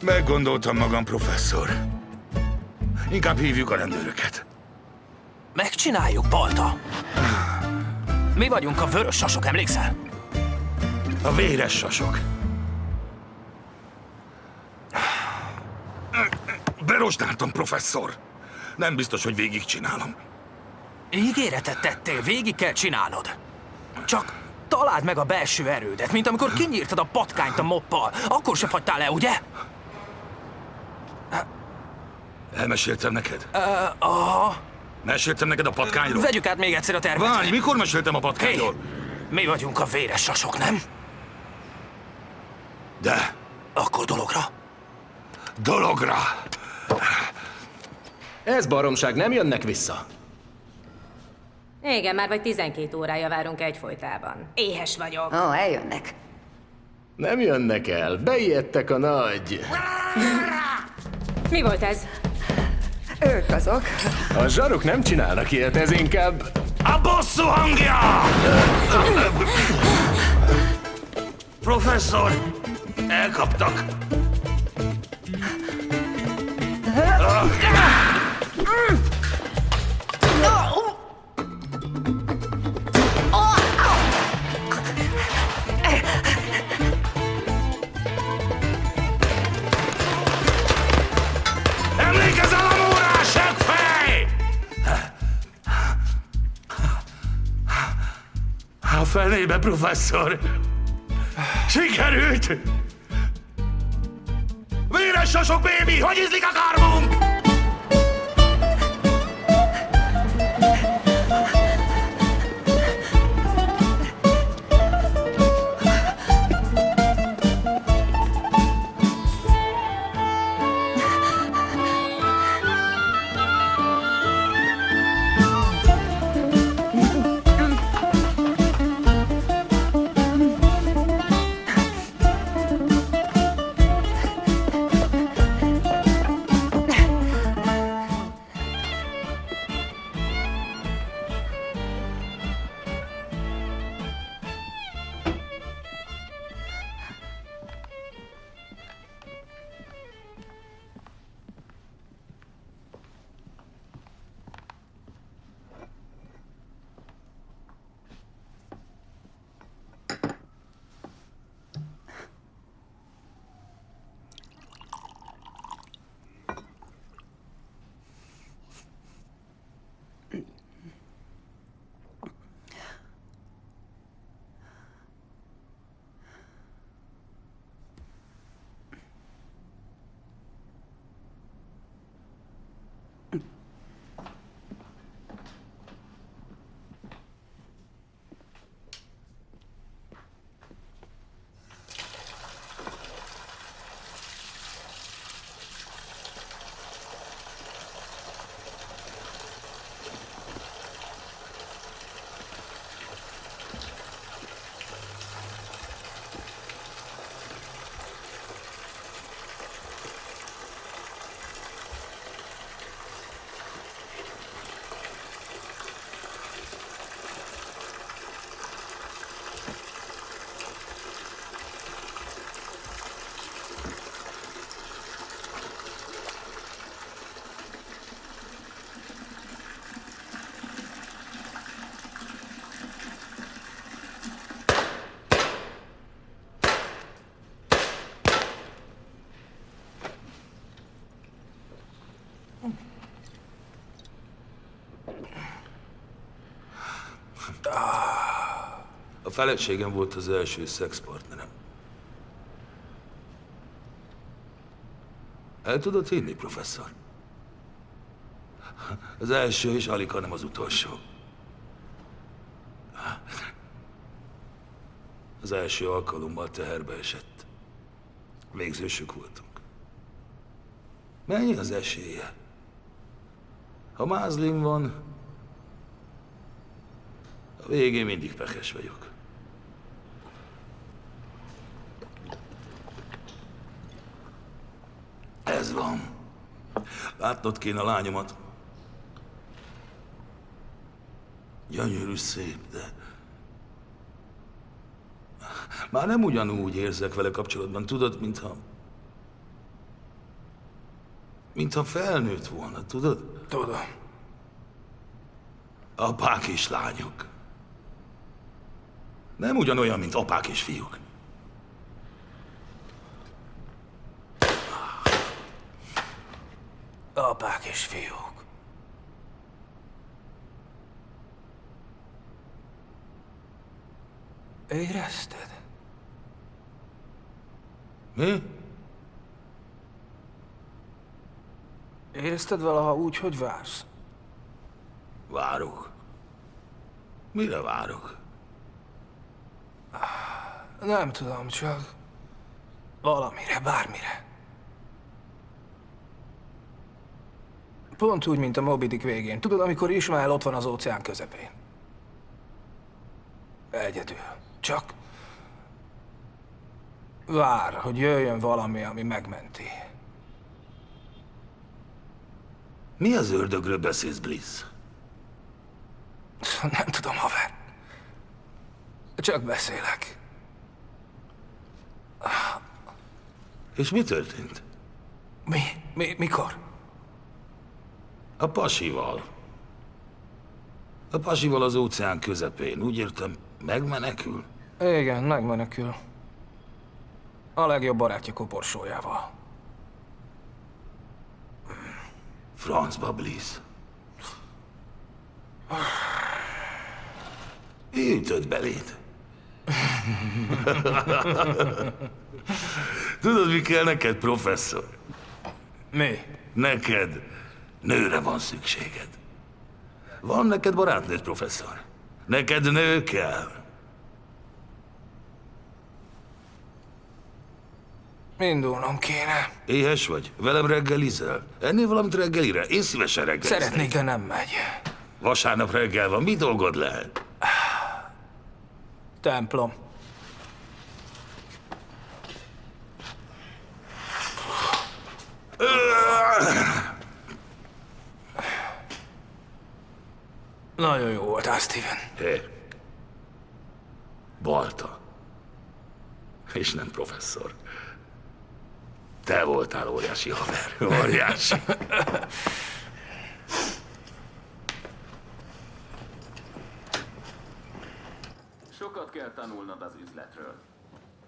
Meggondoltam magam, professzor. Inkább hívjuk a rendőröket. Megcsináljuk, Balta. Mi vagyunk a vörös sasok, emlékszel? A véres sasok. Berosdáltam, professzor. Nem biztos, hogy végigcsinálom. Ígéretet tettél, végig kell csinálnod. Csak találd meg a belső erődet, mint amikor kinyírtad a patkányt a moppal. Akkor se fagytál le, ugye? Elmeséltem neked? Aha. Meséltem neked a patkányról? Vegyük át még egyszer a tervet. Várj, mikor meséltem a patkányról? Mi vagyunk a véres sasok, nem? De. Akkor dologra? Dologra! Ez baromság, nem jönnek vissza. Igen, már vagy 12 órája várunk egyfolytában. Éhes vagyok. Ó, eljönnek. Nem jönnek el, beijedtek a nagy. Mi volt ez? Ők azok. A zsaruk nem csinálnak ilyet, ez inkább... A bosszú hangja! Professzor, elkaptak. Emlékezzel a mórás seggfej! A fenébe, professzor! Sikerült! Véres sasok, bébi! Hogy ízlik a karmunk? A feleségem volt az első szexpartnerem. El tudod hinni, professzor? Az első és alig, hanem az utolsó. Az első alkalommal teherbe esett. Végzősök voltunk. Mennyi az esélye? Ha mázlim van, a végén mindig pekes vagyok. Ez van. Látnod kéne a lányomat. Gyönyörű, szép, de... Már nem ugyanúgy érzek vele kapcsolatban, tudod, mintha felnőtt volna, tudod? Tudom. Apák és lányok. Nem ugyanolyan, mint apák és fiúk. Apák és fiúk. Érezted? Mi? Érezted valaha úgy, hogy vársz? Várok. Mire várok? Nem tudom, csak valamire, bármire. Pont úgy, mint a Moby Dick végén. Tudod, amikor Ismael ott van az óceán közepén. Egyedül. Csak vár, hogy jöjjön valami, ami megmenti. Mi az ördögről beszélsz, Bliss? Nem tudom, haver. Csak beszélek. És mi történt? Mikor? A pasival. A pasival az óceán közepén. Úgy értem, megmenekül? Igen, megmenekül. A legjobb barátja koporsójával. Francba, Bliss. Ütött beléd. Tudod, mi kell neked, professzor? Mi? Neked nőre van szükséged. Van neked barátnőd, professzor? Neked nő kell. Indulnom kéne. Éhes vagy? Velem reggelizel? Ennél valamit reggelire? Én szívesen reggeliznék. Szeretnék, de nem megy. Vasárnap reggel van, mi dolgod lehet? Templom. Nagyon jó voltál, Steven. Hé. Balta. És nem professzor. Te voltál óriási haver. Óriási. Sokat kell tanulnod az üzletről.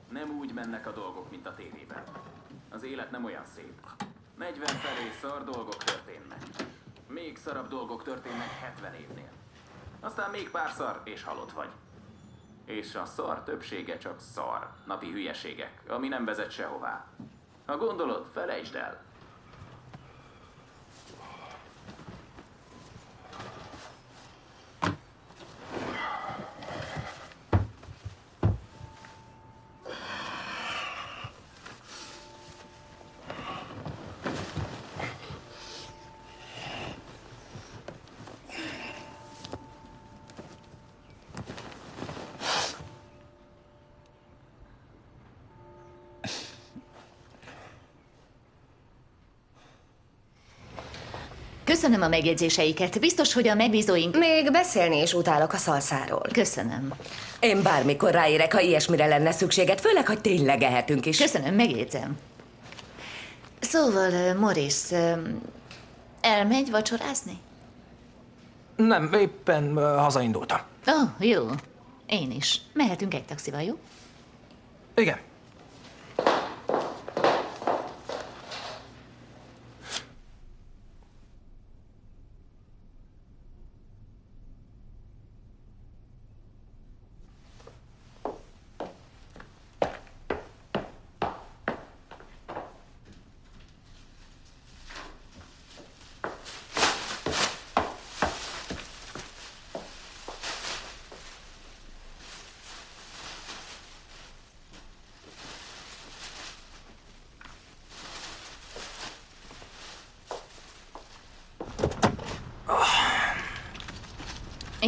Nem úgy mennek a dolgok, mint a tévében. Az élet nem olyan szép. 40 felé szar dolgok történnek. Még szarabb dolgok történnek 70 évnél. Aztán még pár szar, és halott vagy. És a szar többsége csak szar, napi hülyeségek, ami nem vezet sehová. Ha gondolod, felejtsd el. Köszönöm a megjegyzéseiket. Biztos, hogy a megbízóink... Még beszélni is utálok a szalszáról. Köszönöm. Én bármikor ráérek, ha ilyesmire lenne szükséged, főleg, ha tényleg ehetünk is. Köszönöm, megjegyzem. Szóval, Morris, elmegy vacsorázni? Nem, éppen hazaindultam. Ó, jó. Én is. Mehetünk egy taxival, jó? Igen.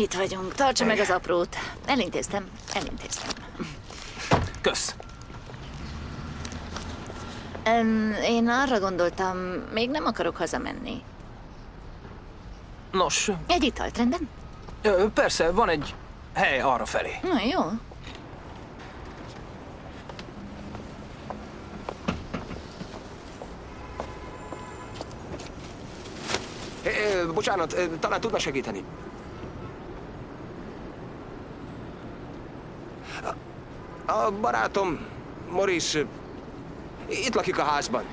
Itt vagyunk, tartsa meg az aprót. Elintéztem. Kösz. Én arra gondoltam, még nem akarok hazamenni. Nos, Egy italt, rendben? persze, van egy hely arra felé. Na, jó. Bocsánat, talán tudna segíteni. A barátom, Morris, itt lakik a házban.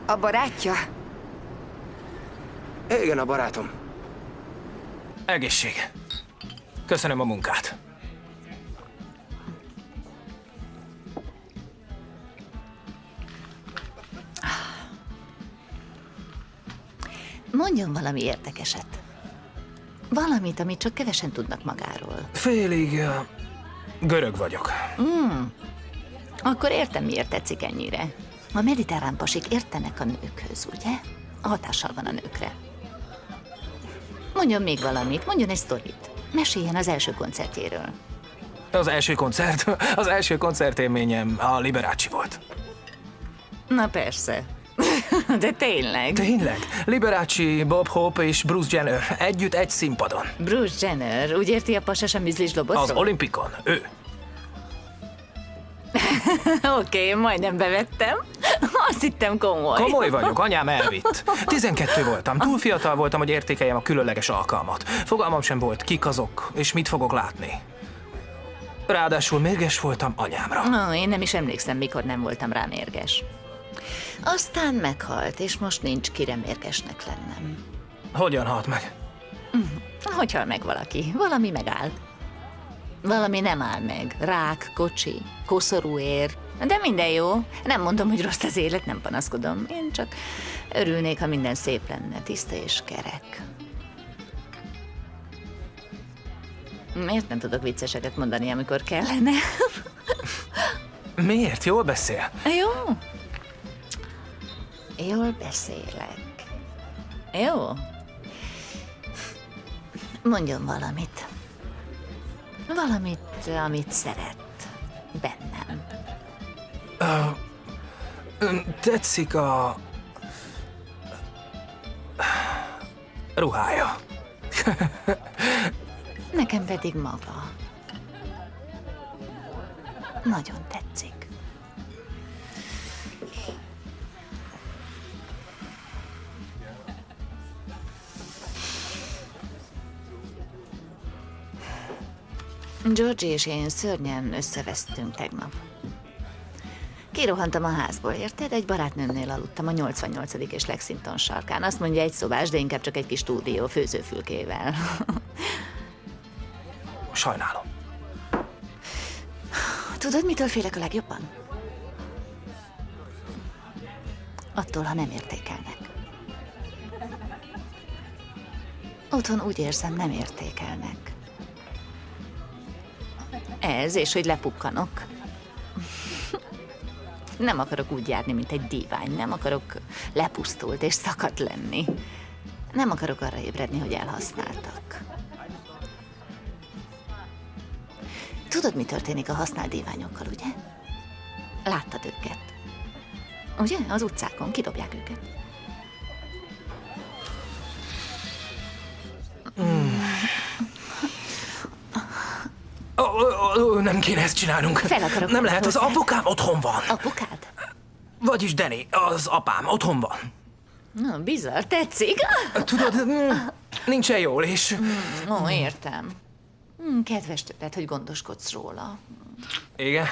A barátja? Igen, a barátom. Egészség. Köszönöm a munkát. Mondjon valami érdekeset. Valamit, amit csak kevesen tudnak magáról. Félig görög vagyok. Akkor értem, miért tetszik ennyire. A mediterrán pasik értenek a nőkhöz, ugye? A hatással van a nőkre. Mondjon még valamit, mondjon egy sztorit. Meséljen az első koncertjéről. Az első koncertélményem a Liberace volt. Na persze. De tényleg. Tényleg? Liberace, Bob Hope és Bruce Jenner együtt egy színpadon. Bruce Jenner, úgy érti a pasas a műzlis dobozról? Az Olimpikon, ő. Oké, majdnem bevettem. Azt hittem komoly. Komoly vagyok, anyám elvitt. 12 voltam, túl fiatal voltam, hogy értékeljem a különleges alkalmat. Fogalmam sem volt, kik azok, és mit fogok látni. Ráadásul mérges voltam anyámra. Én nem is emlékszem, mikor nem voltam rá mérges. Aztán meghalt, és most nincs kire mérgesnek lennem. Hogyan halt meg? Hogy hal meg valaki? Valami megáll. Valami nem áll meg. Rák, kocsi, koszorú ér. De minden jó. Nem mondom, hogy rossz az élet, nem panaszkodom. Én csak örülnék, ha minden szép lenne, tiszta és kerek. Miért nem tudok vicceseket mondani, amikor kellene? Miért? Jól beszél. Jó. Jól beszélek. Jó. Mondjon valamit. Valamit, amit szeret bennem. Tetszik a... ruhája. Nekem pedig maga. Nagyon tetszik. Georgie és én szörnyen összevesztünk tegnap. Kirohantam a házból, érted? Egy barátnőmnél aludtam a 88. és Lexington sarkán. Azt mondja, egy szobás, de inkább csak egy kis stúdió főzőfülkével. Sajnálom. Tudod, mitől félek a legjobban? Attól, ha nem értékelnek. Otthon úgy érzem, nem értékelnek. Ez, és hogy lepukkanok. Nem akarok úgy járni, mint egy dívány. Nem akarok lepusztult és szakadt lenni. Nem akarok arra ébredni, hogy elhasználtak. Tudod, mi történik a használt díványokkal, ugye? Láttad őket. Ugye? Az utcákon kidobják őket. Nem kéne ezt csinálnunk. Fel akarok nem lehet, az hozzá. apukám otthon van. Apukád? Vagyis Danny, az apám otthon van. Na, bizarr, tetszik? Tudod, nincsen jól, és... Ó, értem. Kedves tőled, hogy gondoskodsz róla. Igen?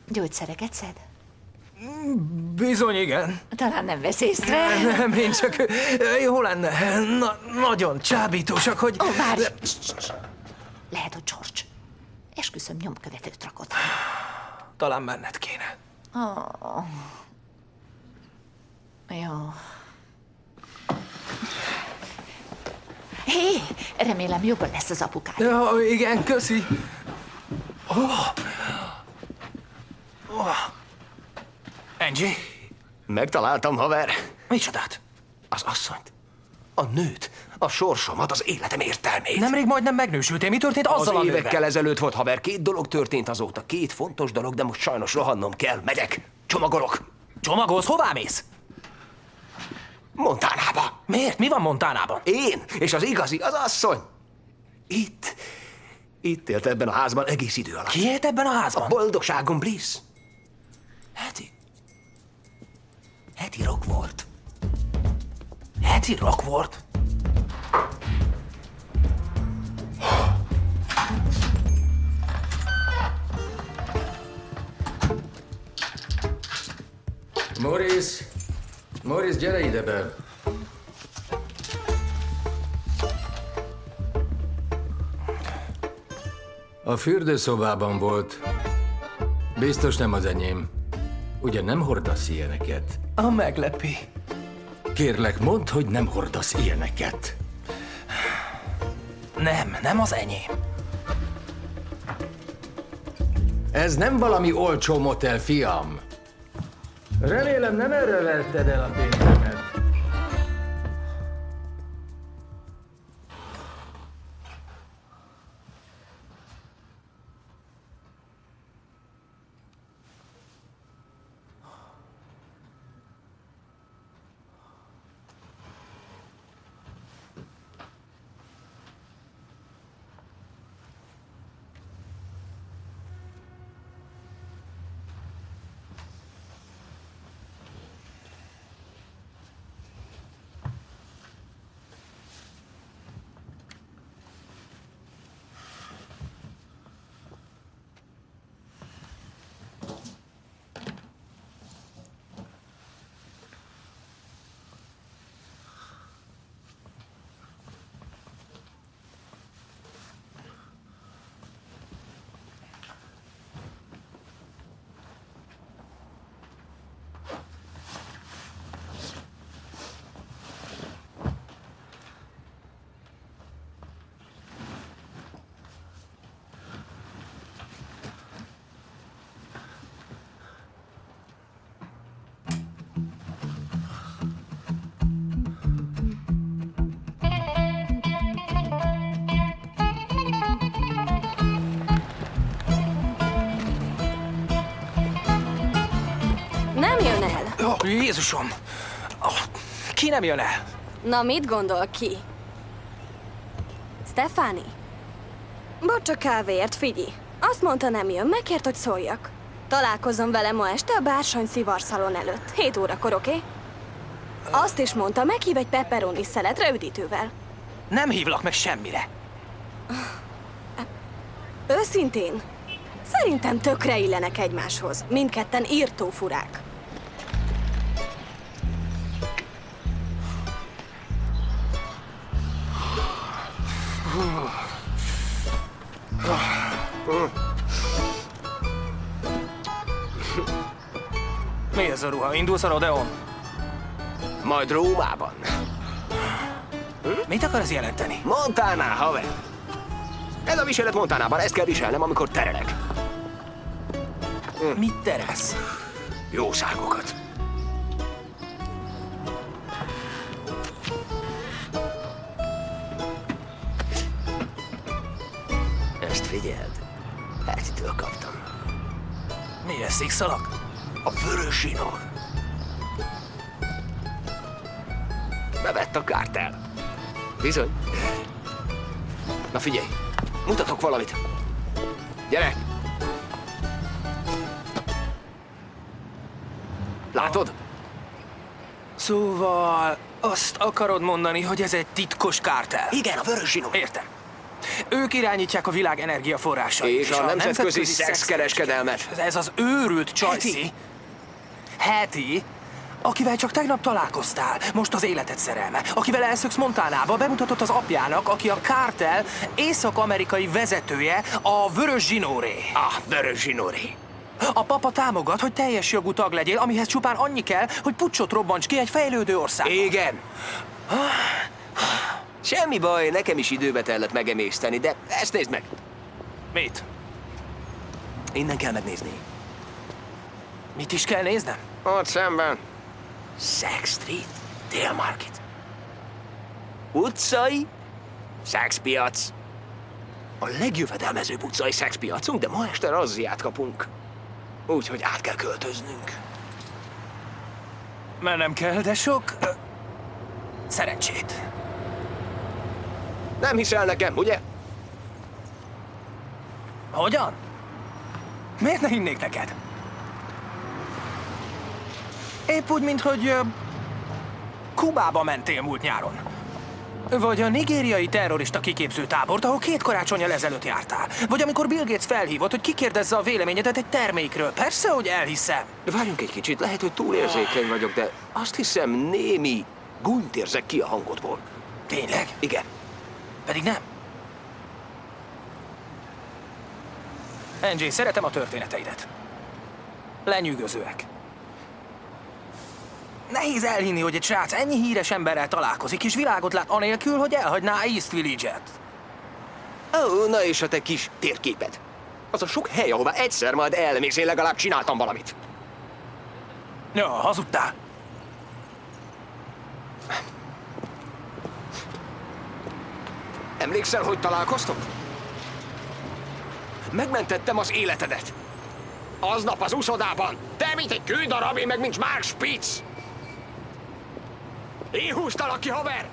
Gyógyszereket szed? Bizony, igen. Talán nem vesz észre. Nem, én csak... Jó lenne. Nagyon csábítósak, hogy... Ó, várj! Lehet, hogy George. Esküszöm, nyomkövetőt rakott. Talán menned kéne. Oh. Jó. Hé, remélem jobban lesz az apukád. Ja, igen, köszi. Angie? Megtaláltam, haver. Micsodát? Az asszonyt. A nőt, A sorsomat, az életem értelmét. Nemrég majdnem megnősültél. Mi történt azzal a Az nővel? évekkel ezelőtt volt, haver. 2 dolog történt azóta. 2 fontos dolog, de most sajnos rohannom kell. Megyek. Csomagolok. Csomagolsz? Hová mész? Montánába. Miért? Mi van Montánában? Én és az igazi, az asszony. Itt élt ebben a házban egész idő alatt. Ki élt ebben a házban? A boldogságon Bliss. Heti rock volt. Heti rock volt? Morris, gyere ide be. A fürdőszobában volt. Biztos nem az enyém. Ugye nem hordasz ilyeneket? A meglepi. Kérlek, mondd, hogy nem hordasz ilyeneket. Nem az enyém. Ez nem valami olcsó motel, fiam. Remélem, nem erre verted el a pénzemet. Nem jön el. Oh, Jézusom! Oh, ki nem jön el? Na, mit gondol ki? Stefani? Bocs a kávéért, figyelj. Azt mondta, nem jön, megkért, hogy szóljak. Találkozom vele ma este a Bársony szivarszalon előtt. 7 órakor, oké? Azt is mondta, meghív egy pepperoni szeletre üdítővel. Nem hívlak meg semmire. Őszintén? Szerintem tökre illenek egymáshoz. Mindketten írtó furák. Mi ez a ruha? Indulsz a Rodeon? Majd Rómában. Mit akar ez jelenteni? Montana, haver. Ez a viselet Montanában, ezt kell viselnem, amikor terelek. Mit terelsz? Jószágokat. Ezt figyeld. Hetitől kaptam. Mi ez, szikszalag? A vörös zsinór. Bevett a kártel. Bizony. Na figyelj, mutatok valamit. Gyere! Látod? Szóval azt akarod mondani, hogy ez egy titkos kártel? Igen, a vörös zsinór. Értem. Ők irányítják a világ energiaforrásait. És a nemzetközi szexkereskedelmet. Ez az őrült Csajci. Heti, akivel csak tegnap találkoztál, most az életed szerelme, akivel elszöksz Montánába, bemutatott az apjának, aki a kártel észak-amerikai vezetője, a Vörös Zsinóré. Vörös Zsinóré. A papa támogat, hogy teljes jogú tag legyél, amihez csupán annyi kell, hogy puccsot robbants ki egy fejlődő országban. Igen. Semmi baj, nekem is időbe tellett megemészteni, de ezt nézd meg. Mit? Innen kell megnézni. Mit is kell néznem? Ott szemben. Sack Street, Dale Market. Utcai szexpiac. A legjövedelmezőbb utcai szexpiacunk, de ma este razziát kapunk. Úgyhogy át kell költöznünk. Mennem kell, de sok... szerencsét. Nem hiszel nekem, ugye? Hogyan? Miért ne hinnék neked? Épp úgy, mint hogy Kubába mentél múlt nyáron. Vagy a nigériai terrorista kiképző tábort, ahol 2 karácsonnyal ezelőtt jártál. Vagy amikor Bill Gates felhívott, hogy kikérdezze a véleményedet egy termékről. Persze, hogy elhiszem. Várjunk egy kicsit, lehet, hogy túlérzékeny vagyok, de azt hiszem némi gúnyt érzek ki a hangodból. Tényleg? Igen. Pedig nem. Angie, szeretem a történeteidet. Lenyűgözőek. Nehéz elhinni, hogy egy srác ennyi híres emberrel találkozik, és világot lát anélkül, hogy elhagyná East Village-et. Ó, na és a te kis térképed. Az a sok hely, ahová egyszer majd elmész, én legalább csináltam valamit. Ja, hazudtál. Emlékszel, hogy találkoztunk? Megmentettem az életedet. Aznap az úszodában. Te, mint egy kődarab, én meg mint Mark Spitz. Én húztalak ki, haver!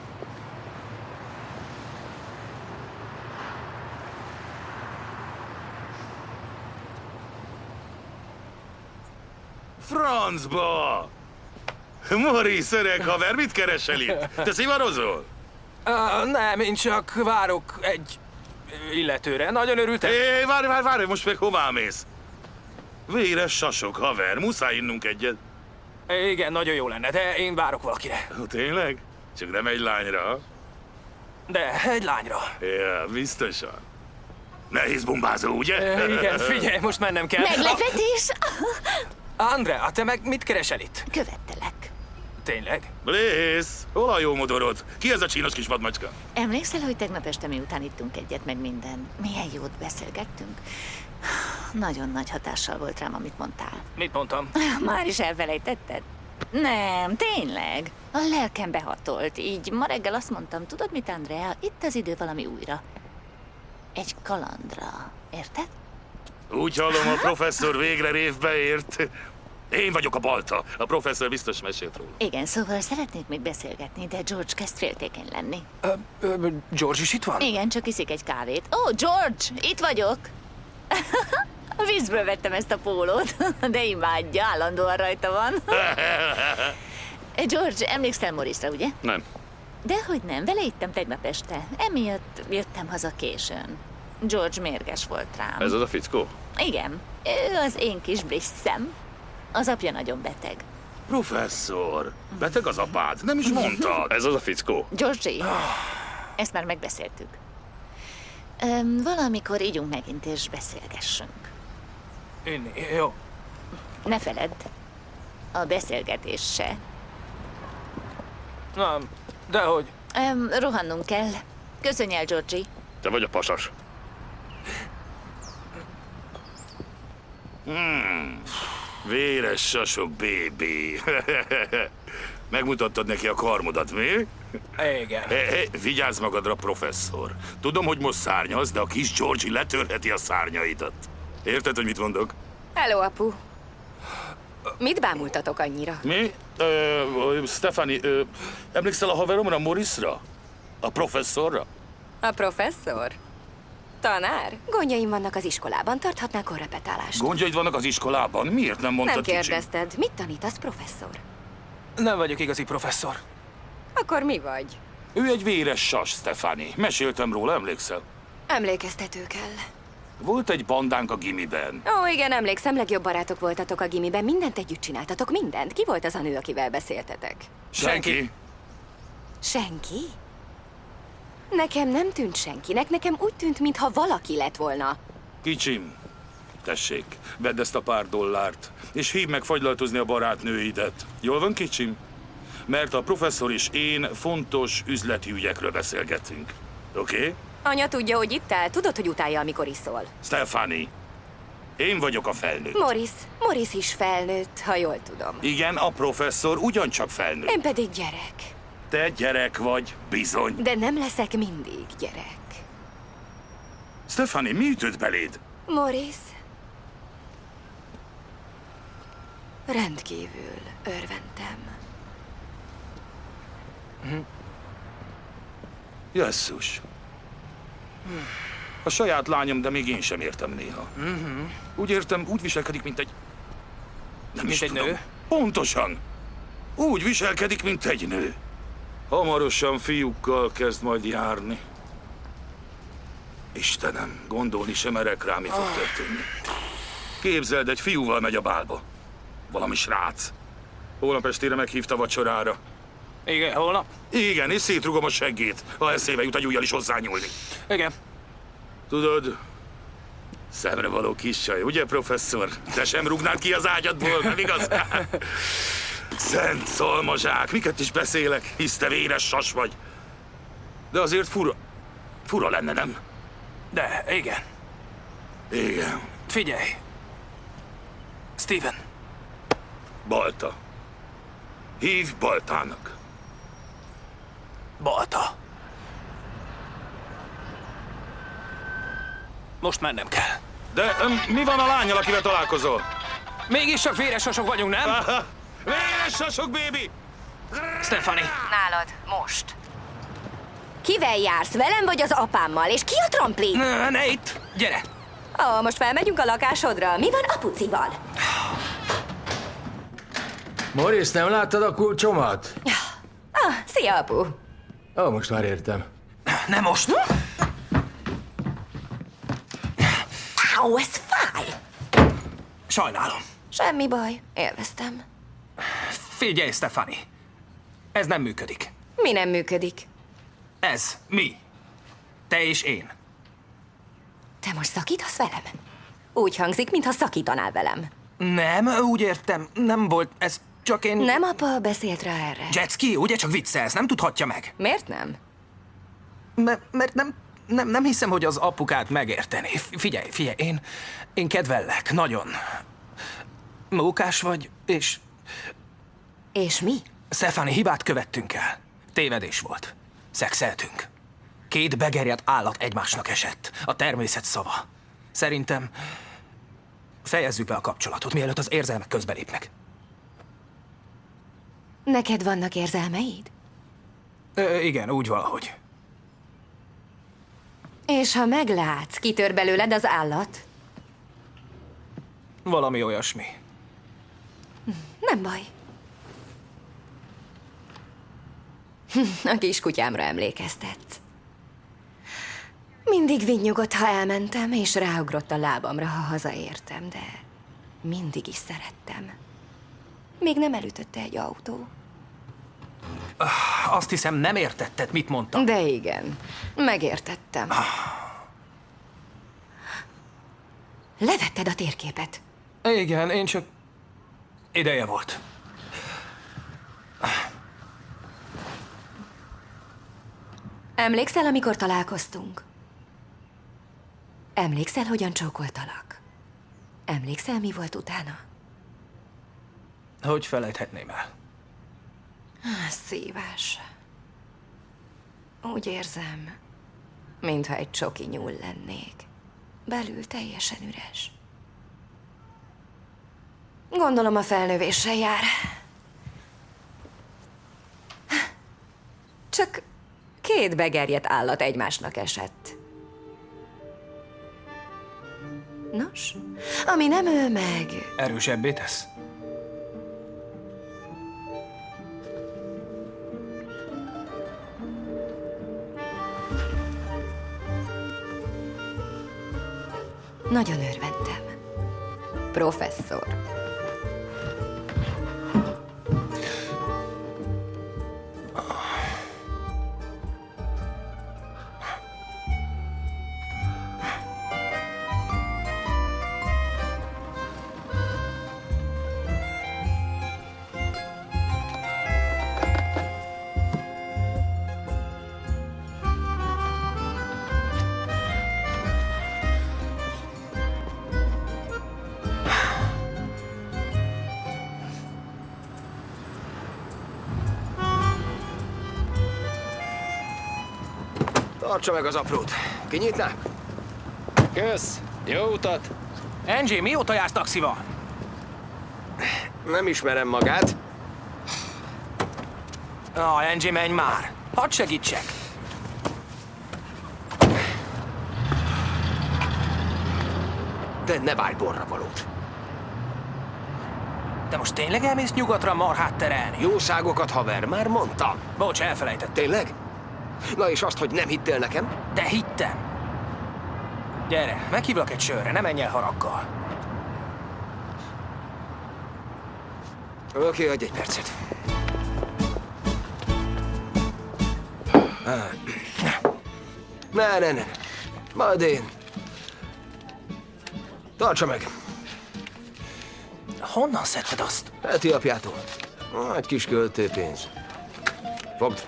Francba! Morris, öreg haver, mit keresel itt? Te szivarozol? Nem, én csak várok egy illetőre. Nagyon örültem. Várj, most meg hová mész? Véres sasok, haver, muszáj innunk egyet. Igen, nagyon jó lenne, de én várok valakire. Tényleg? Csak nem egy lányra? De, egy lányra. Ja, biztosan. Nehéz bombázó, ugye? Igen, figyelj, most mennem kell. Meglepetés! Andrea, te meg mit keresel itt? Követtelek. Tényleg? Blaze, hol a jó modorod? Ki ez a csínos kis vadmacska? Emlékszel, hogy tegnap este miután ittunk egyet, meg minden? Milyen jót beszélgettünk? Nagyon nagy hatással volt rám, amit mondtál. Mit mondtam? Már is elfelejtetted? Nem, tényleg. A lelkem behatolt. Így ma reggel azt mondtam, tudod mit, Andrea? Itt az idő valami újra. Egy kalandra. Érted? Úgy hallom, a professzor végre révbe ért. Én vagyok a balta. A professzor biztos mesélt róla. Igen, szóval szeretnék még beszélgetni, de George kezd féltékeny lenni. George is itt van? Igen, csak iszik egy kávét. Ó, George, itt vagyok! A vízből vettem ezt a pólót, de imádja, állandóan rajta van. George, emlékszel Morrisra, ugye? Nem. Dehogy nem, vele ittam tegnap este. Emiatt jöttem haza későn. George mérges volt rám. Ez az a fickó? Igen, ő az én kis blisszem. Az apja nagyon beteg. Professzor, beteg az apád? Nem is mondtad. Ez az a fickó? Georgie, ezt már megbeszéltük. Valamikor ígyunk megint és beszélgessünk. Inni, jó. Ne feledd, a beszélgetés se. Nem, dehogy. Rohannunk kell. Köszönj el, Georgie. Te vagy a pasas. Véres sasok, baby. Megmutattad neki a karmodat, mi? Igen. Vigyázz magadra, professzor. Tudom, hogy most szárnyalsz, de a kis Georgie letörheti a szárnyaidat. Érted, hogy mit mondok? Hello, apu. Mit bámultatok annyira? Mi? Stefani, emlékszel a haveromra, Morrisra? A professzorra? A professzor? Tanár? Gondjaim vannak az iskolában, tarthatnák korrepetálást. Gondjaid vannak az iskolában? Miért nem mondtad Nem kicsim? kérdezted. Mit tanítasz, professzor? Nem vagyok igazi professzor. Akkor mi vagy? Ő egy véres sas, Stefani. Meséltem róla, emlékszel? Emlékeztető kell. Volt egy bandánk a gimiben. Ó, igen, emlékszem, legjobb barátok voltatok a gimiben. Mindent együtt csináltatok, mindent. Ki volt az a nő, akivel beszéltetek? Senki. Senki? Nekem nem tűnt senkinek, nekem úgy tűnt, mintha valaki lett volna. Kicsim, tessék, vedd ezt a pár dollárt, és hívd meg fagylaltozni a barátnőidet. Jól van, kicsim? Mert a professzor és én fontos üzleti ügyekről beszélgetünk. Oké? Anya tudja, hogy itt áll. Tudod, hogy utálja, amikor iszol. Stefani, én vagyok a felnőtt. Morris is felnőtt, ha jól tudom. Igen, a professzor ugyancsak felnőtt. Én pedig gyerek. Te gyerek vagy, bizony. De nem leszek mindig gyerek. Stephanie, mi ütött beléd? Morris. Rendkívül örventem. Jesszus. A saját lányom, de még én sem értem néha. Úgy értem, úgy viselkedik, mint egy... Nem Mint is egy tudom. nő? Pontosan. Úgy viselkedik, mint egy nő. Hamarosan fiúkkal kezd majd járni. Istenem, gondolni sem merek rá, mi fog történni. Képzeld, egy fiúval megy a bálba. Valami srác. Holnap estére meghívta vacsorára. Igen, holnap? Igen, és szétrugom a seggét, ha eszébe jut egy ujjal is hozzányúlni. Igen. Tudod, szemrevaló kis csaj, ugye, professzor? Te sem rugnál ki az ágyadból, nem igaz? Szent szalmazsák, miket is beszélek, hisz te véres sas vagy. De azért fura lenne, nem? De, igen. Igen. Figyelj. Steven. Balta. Hívj Baltának. Balta. Most mennem kell. De mi van a lánnyal, akivel találkozol? Mégis csak véres sasok vagyunk, nem? Véres sasok, baby! Stephanie. Nálad, most. Kivel jársz? Velem vagy az apámmal? És ki a trampli? Ne itt! Gyere! Most felmegyünk a lakásodra. Mi van apucival? Morris, nem láttad a kulcsomat? Szia, apu. Most már értem. Nem most! Ez fáj! Sajnálom. Semmi baj, élveztem. Figyelj, Stephanie. Ez nem működik. Mi nem működik? Ez. Mi. Te és én. Te most szakítasz velem? Úgy hangzik, mintha szakítanál velem. Nem, úgy értem. Nem volt ez, csak én... Nem apa beszélt rá erre. Jetski, ugye csak viccelsz, nem tudhatja meg. Miért nem? Mert nem hiszem, hogy az apukát megérteni. Figyelj, én kedvellek, nagyon. Mókás vagy, és... És mi? Stephanie, hibát követtünk el. Tévedés volt. Szexeltünk. 2 begerjedt állat egymásnak esett. A természet szava. Szerintem fejezzük be a kapcsolatot, mielőtt az érzelmek közbelépnek. Neked vannak érzelmeid? Igen, úgy valahogy. És ha meglátsz, kitör belőled az állat? Valami olyasmi. Nem baj. A kiskutyámra emlékeztetsz. Mindig vinnyogott, ha elmentem, és ráugrott a lábamra, ha hazaértem, de mindig is szerettem. Még nem elütötte egy autó. Azt hiszem, nem értetted, mit mondtam. De igen, megértettem. Levetted a térképet. Igen, én csak... Ideje volt. Emlékszel, amikor találkoztunk? Emlékszel, hogyan csókoltalak? Emlékszel, mi volt utána? Hogy felejthetném el? Szívás. Úgy érzem, mintha egy csoki nyúl lennék. Belül teljesen üres. Gondolom a felnővéssel jár. Csak 2 begerjedt állat egymásnak esett. Nos, ami nem ő meg... Erősebbé tesz? Nagyon örventem. Professzor. Tartsa meg az aprót. Kinyitná? Kösz. Jó utat. Angie, mióta jársz taxival? Nem ismerem magát. Angie, menj már. Hadd segítsek. De ne várj borra valót. De most tényleg elmész nyugatra marhát terelni? Jószágokat, haver, már mondtam. Bocs, elfelejtettem. Tényleg? Na és azt, hogy nem hittél nekem? De hittem. Gyere, meghívlak egy sörre, ne menj el haraggal. Oké, adj egy percet. Ne. Majd én. Tartsa meg. Honnan szedted azt? Peti apjától. Egy kis költőpénz. Fogd.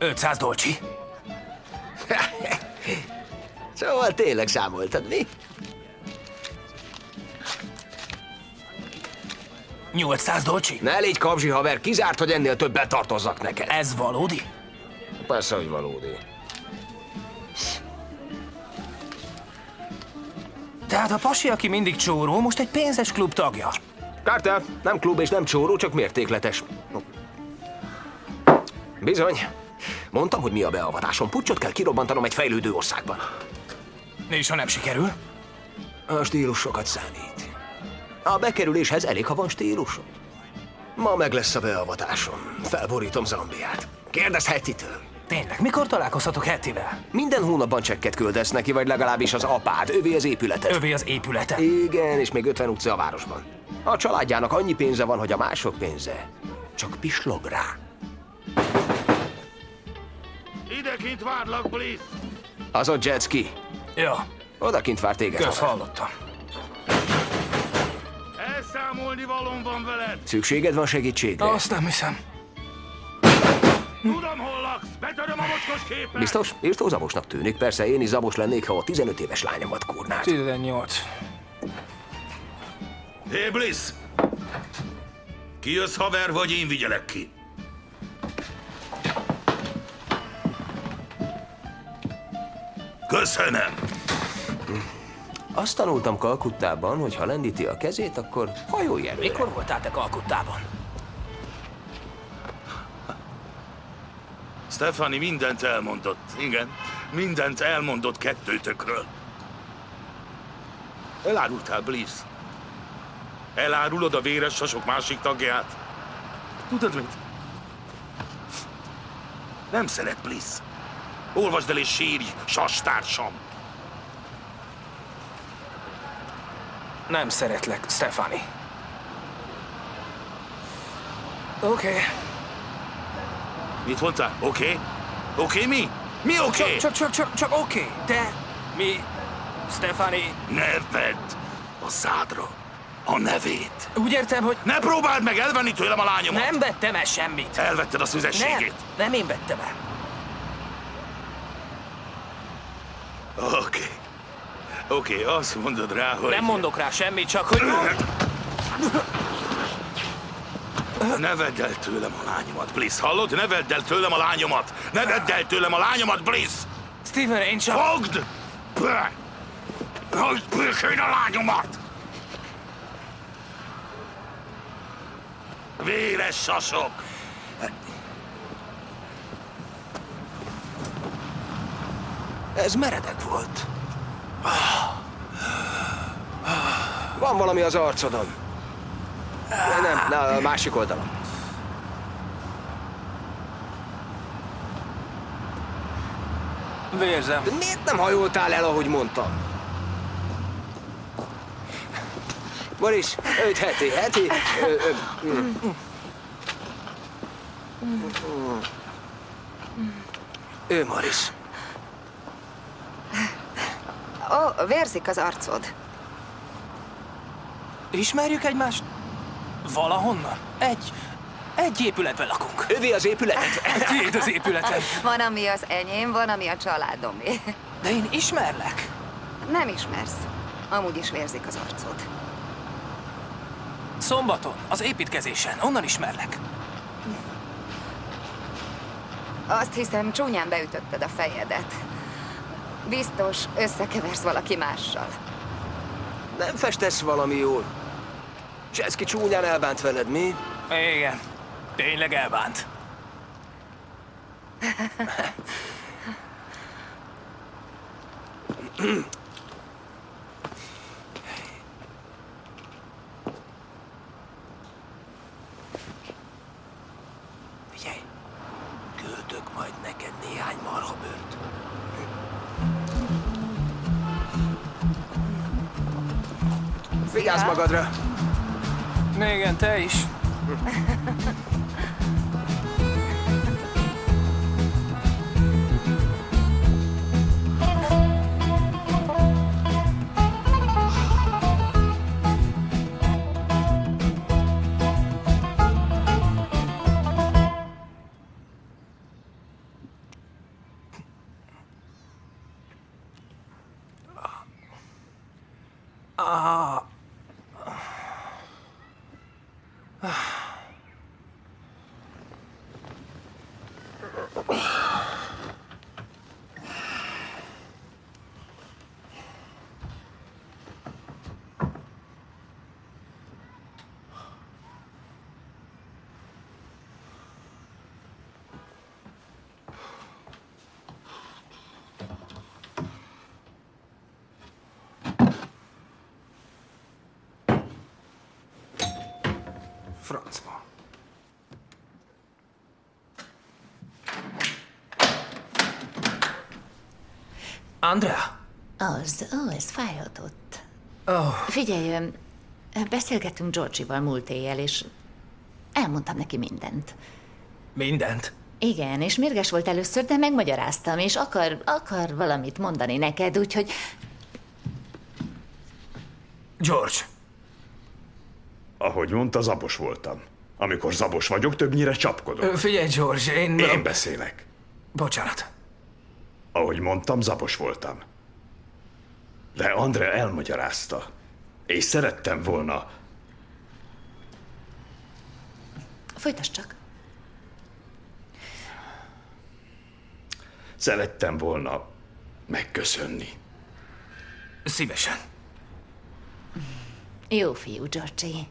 500 dolcsi. Szóval tényleg számoltad, mi? 800 dolcsi? Ne légy kabzsi, haver, kizárt, hogy ennél többet tartozzak neked. Ez valódi? Persze, hogy valódi. Tehát a pasi, aki mindig csóró, most egy pénzes klub tagja. Carter, nem klub és nem csóró, csak mértékletes. Bizony. Mondtam, hogy mi a beavatásom. Puccsot kell kirobbantanom egy fejlődő országban. És ha nem sikerül? A stílus sokat számít. A bekerüléshez elég, ha van stílusod. Ma meg lesz a beavatásom. Felborítom Zambiát. Kérdezz Hetitől. Tényleg, mikor találkozhatok Hettivel? Minden hónapban csekket küldesz neki, vagy legalábbis az apád. Övé az épületet. Övé az épületet? Igen, és még 50 utca a városban. A családjának annyi pénze van, hogy a mások pénze csak pislog rá. Idekint várlak, Bliss! Az ott jetski. Ja. Odakint vár téged. Kösz, hallottam. Elszámolni valóm van veled! Szükséged van segítségre? Azt nem hiszem. Tudom, hol laksz! Betöröm a mocskos képet! Biztos? Írtó zabosnak tűnik. Persze én is zabos lennék, ha a 15 éves lányomat kúrnád. 18. Hé, Bliss! Kijössz, haver, vagy én vigyelek ki? Köszönöm! Azt tanultam Kalkuttában, hogy ha lendíti a kezét, akkor hajolj előre. Mikor voltál te Kalkuttában? Stefani mindent elmondott. Igen, mindent elmondott kettőtökről. Elárultál, Bliss. Elárulod a véres sasok másik tagját. Tudod mit? Nem szeret, Bliss. Olvasd el és sírj, sastársam. Nem szeretlek, Stefani. Oké. Mit mondtál? Oké? Oké, mi? Mi oké? Csak oké. De mi, Stefani... Ne vedd a szádra a nevét. Úgy értem, hogy... Ne próbáld meg elvenni tőlem a lányomat! Nem vettem el semmit. Elvetted a szüzességét. Nem én vettem el. Oké, azt mondod rá, hogy... Nem mondok rá semmit, csak hogy... Ne vedd el tőlem a lányomat, Bliss. Hallod? Ne vedd el tőlem a lányomat! Ne vedd el tőlem a lányomat, Bliss! Steven, én csak... Fogd! Be! Hagyd békén a lányomat! Véres sasok! Ez meredek volt. Van valami az arcodon. Nem, a másik oldalon. Vérzem. De miért nem hajoltál el, ahogy mondtam? Boris, őt heti. Ő Morris. Ó, vérzik az arcod. Ismerjük egymást? Valahonnan? Egy épületben lakunk. Övé az épületet? Tiéd az épületed. Van, ami az enyém, van, ami a családomé. De én ismerlek. Nem ismersz. Amúgy is vérzik az arcod. Szombaton, az építkezésen. Onnan ismerlek. Azt hiszem, csúnyán beütötted a fejedet. Biztos összekeversz valaki mással. Nem festesz valami jól. Cseszki csúnyán elbánt veled, mi? Igen, tényleg elbánt. Figyelj, küldök majd neked néhány marhabőrt. Vigyázz magadra! Igen, te is. Francba. Andrea? Ez fájhatott. Oh. Figyelj, beszélgettünk Georgie-val múlt éjjel, és elmondtam neki mindent. Mindent? Igen, és mérges volt először, de megmagyaráztam, és akar valamit mondani neked, úgyhogy... George. Ahogy mondta, zabos voltam. Amikor zabos vagyok, többnyire csapkodok. Figyelj, George, Én beszélek. Bocsánat. Ahogy mondtam, zabos voltam. De Andrea elmagyarázta. És szerettem volna... Folytasd csak. Szerettem volna megköszönni. Szívesen. Jó fiú, Georgie.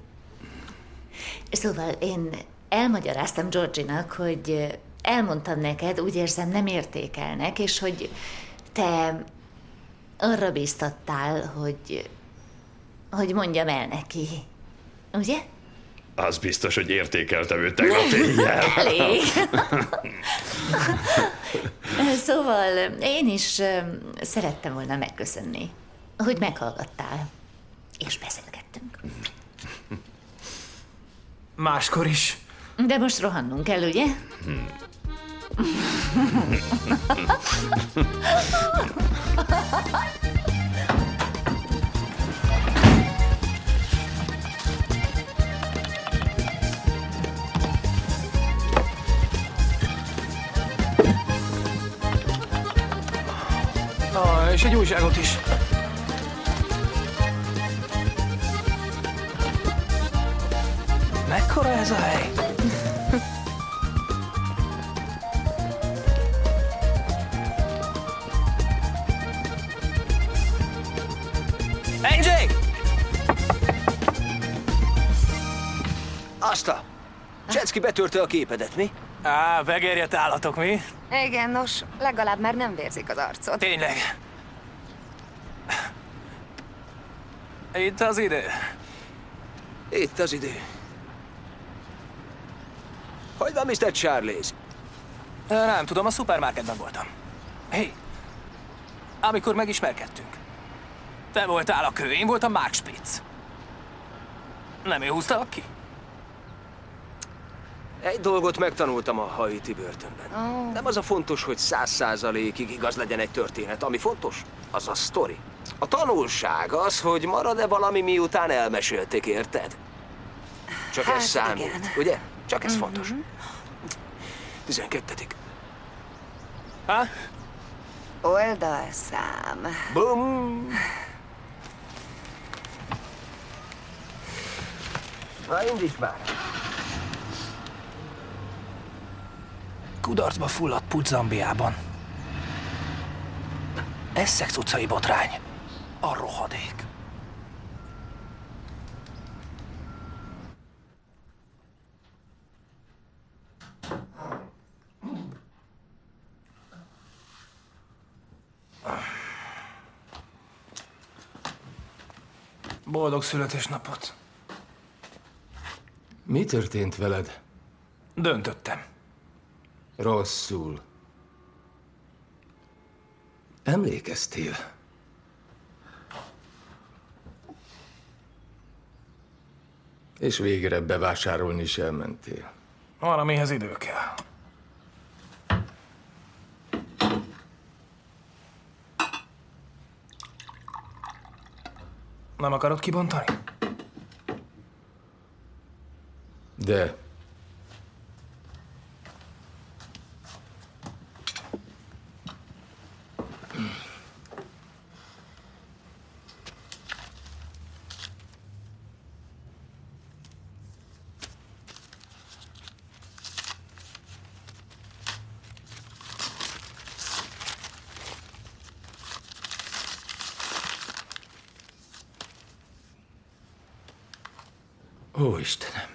Szóval én elmagyaráztam Georgie-nak, hogy elmondtam neked, úgy érzem, nem értékelnek, és hogy te arra bíztattál, hogy mondjam el neki. Ugye? Az biztos, hogy értékeltem őt tegnap éjjel. Elég. Szóval én is szerettem volna megköszönni, hogy meghallgattál, és beszélgettünk. Máskor is. De most rohannunk kell, ugye? És egy újságot is. Mekkora ez a hely? Angie! Asta! Csecki betörte a képedet, mi? Begerjedt állatok, mi? Igen, nos, legalább már nem vérzik az arcod. Tényleg. Itt az idő. Itt az idő. Hogy van Mr. Charlies? Nem tudom, a szupermarketben voltam. Hé, amikor megismerkedtünk. Te voltál a kő, én voltam Mark Spitz. Nem én húztalak ki? Egy dolgot megtanultam a haiti börtönben. Nem az a fontos, hogy 100%-ig igaz legyen egy történet. Ami fontos, az a sztori. A tanulság az, hogy marad-e valami, miután elmesélték, érted? Csak ez számít, igen. Ugye? Csak ez fontos. 12. Ha? Oldalszám. Bum! Na, indíts már! kudarcba fulladt pucs Zambiában. Essex utcai botrány. A rohadék. Boldog születésnapot. Mi történt veled? Döntöttem. Rosszul. Emlékeztél? És végre bevásárolni is elmentél. Van, amihez idő kell. Nem akarod kibontani? De... Ó, Istenem!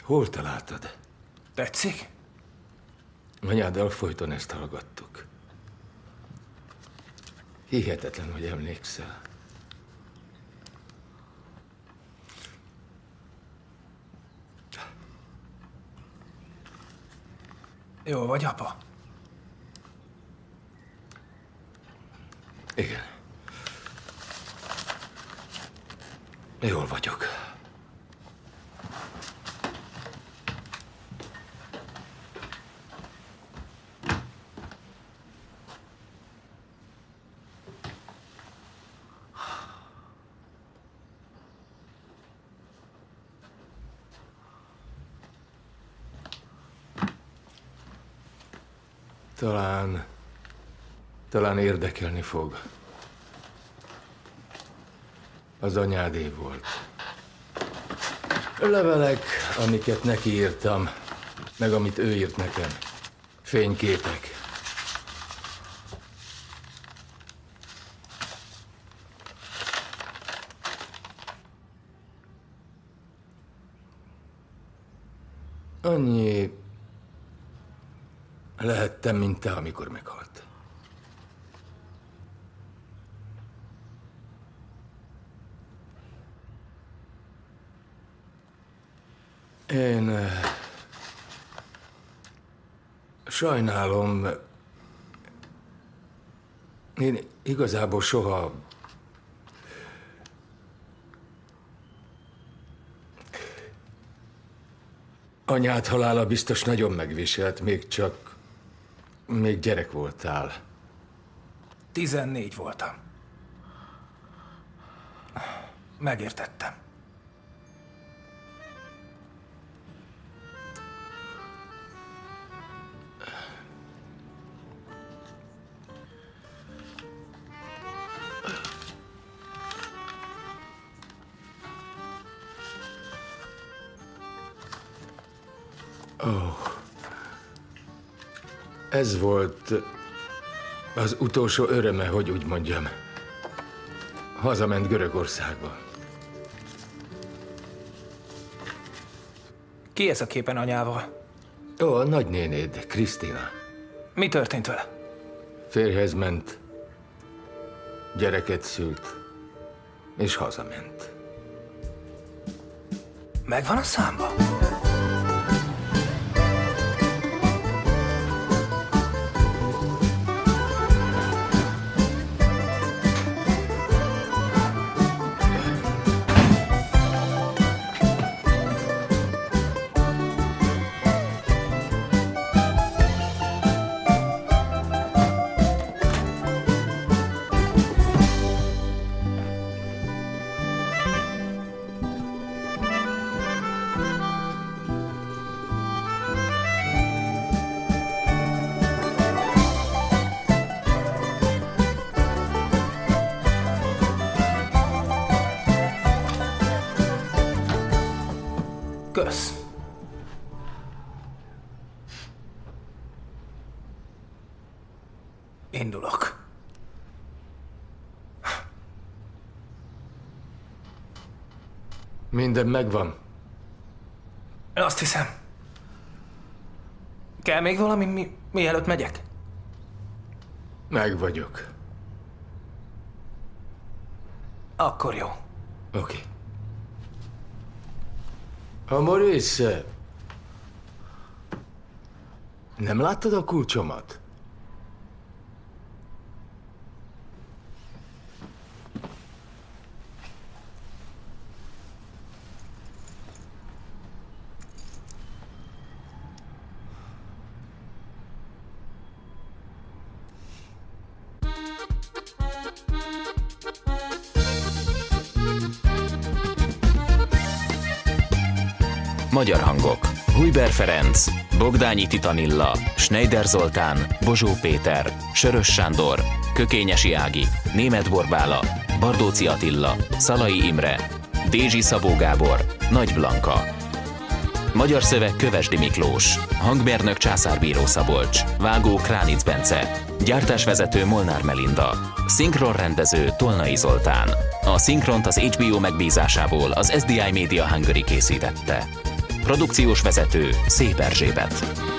Hol találtad? Tetszik? Anyáddal folyton ezt hallgattuk. Hihetetlen, hogy emlékszel. Jó vagy, apa? Igen. Jól vagyok. Talán érdekelni fog. Az anyádé volt. Levelek, amiket neki írtam, meg amit ő írt nekem. Fényképek. Annyi lehettem, mint te, amikor meghalt. Én sajnálom, én igazából soha anyád halála biztos nagyon megviselt, még gyerek voltál. 14 voltam. Megértettem. Ez volt az utolsó öröme, hogy úgy mondjam. Hazament Görögországba. Ki ez a képen anyával? Ó, a nagynénéd, Krisztina. Mi történt vele? Férjhez ment, gyereket szült, és hazament. Megvan a számba? Indulok. Minden megvan. Azt hiszem. Kell még valami, mielőtt megyek? Meg vagyok. Akkor jó. Oké. A Maurice, nem láttad a kulcsomat? Magyar hangok. Hujber Ferenc, Bogdányi Titanilla, Schneider Zoltán, Bozsó Péter, Sörös Sándor, Kökényesi Ági, Németh Borbála, Bardóci Attila, Szalai Imre, Dézsi Szabó Gábor, Nagy Blanka. Magyar szöveg Kövesdi Miklós, hangmérnök Császárbíró Szabolcs, vágó Kránic Bence, gyártásvezető Molnár Melinda, szinkronrendező Tolnai Zoltán. A szinkront az HBO megbízásából az SDI Media Hungary készítette. Produkciós vezető Szép Erzsébet.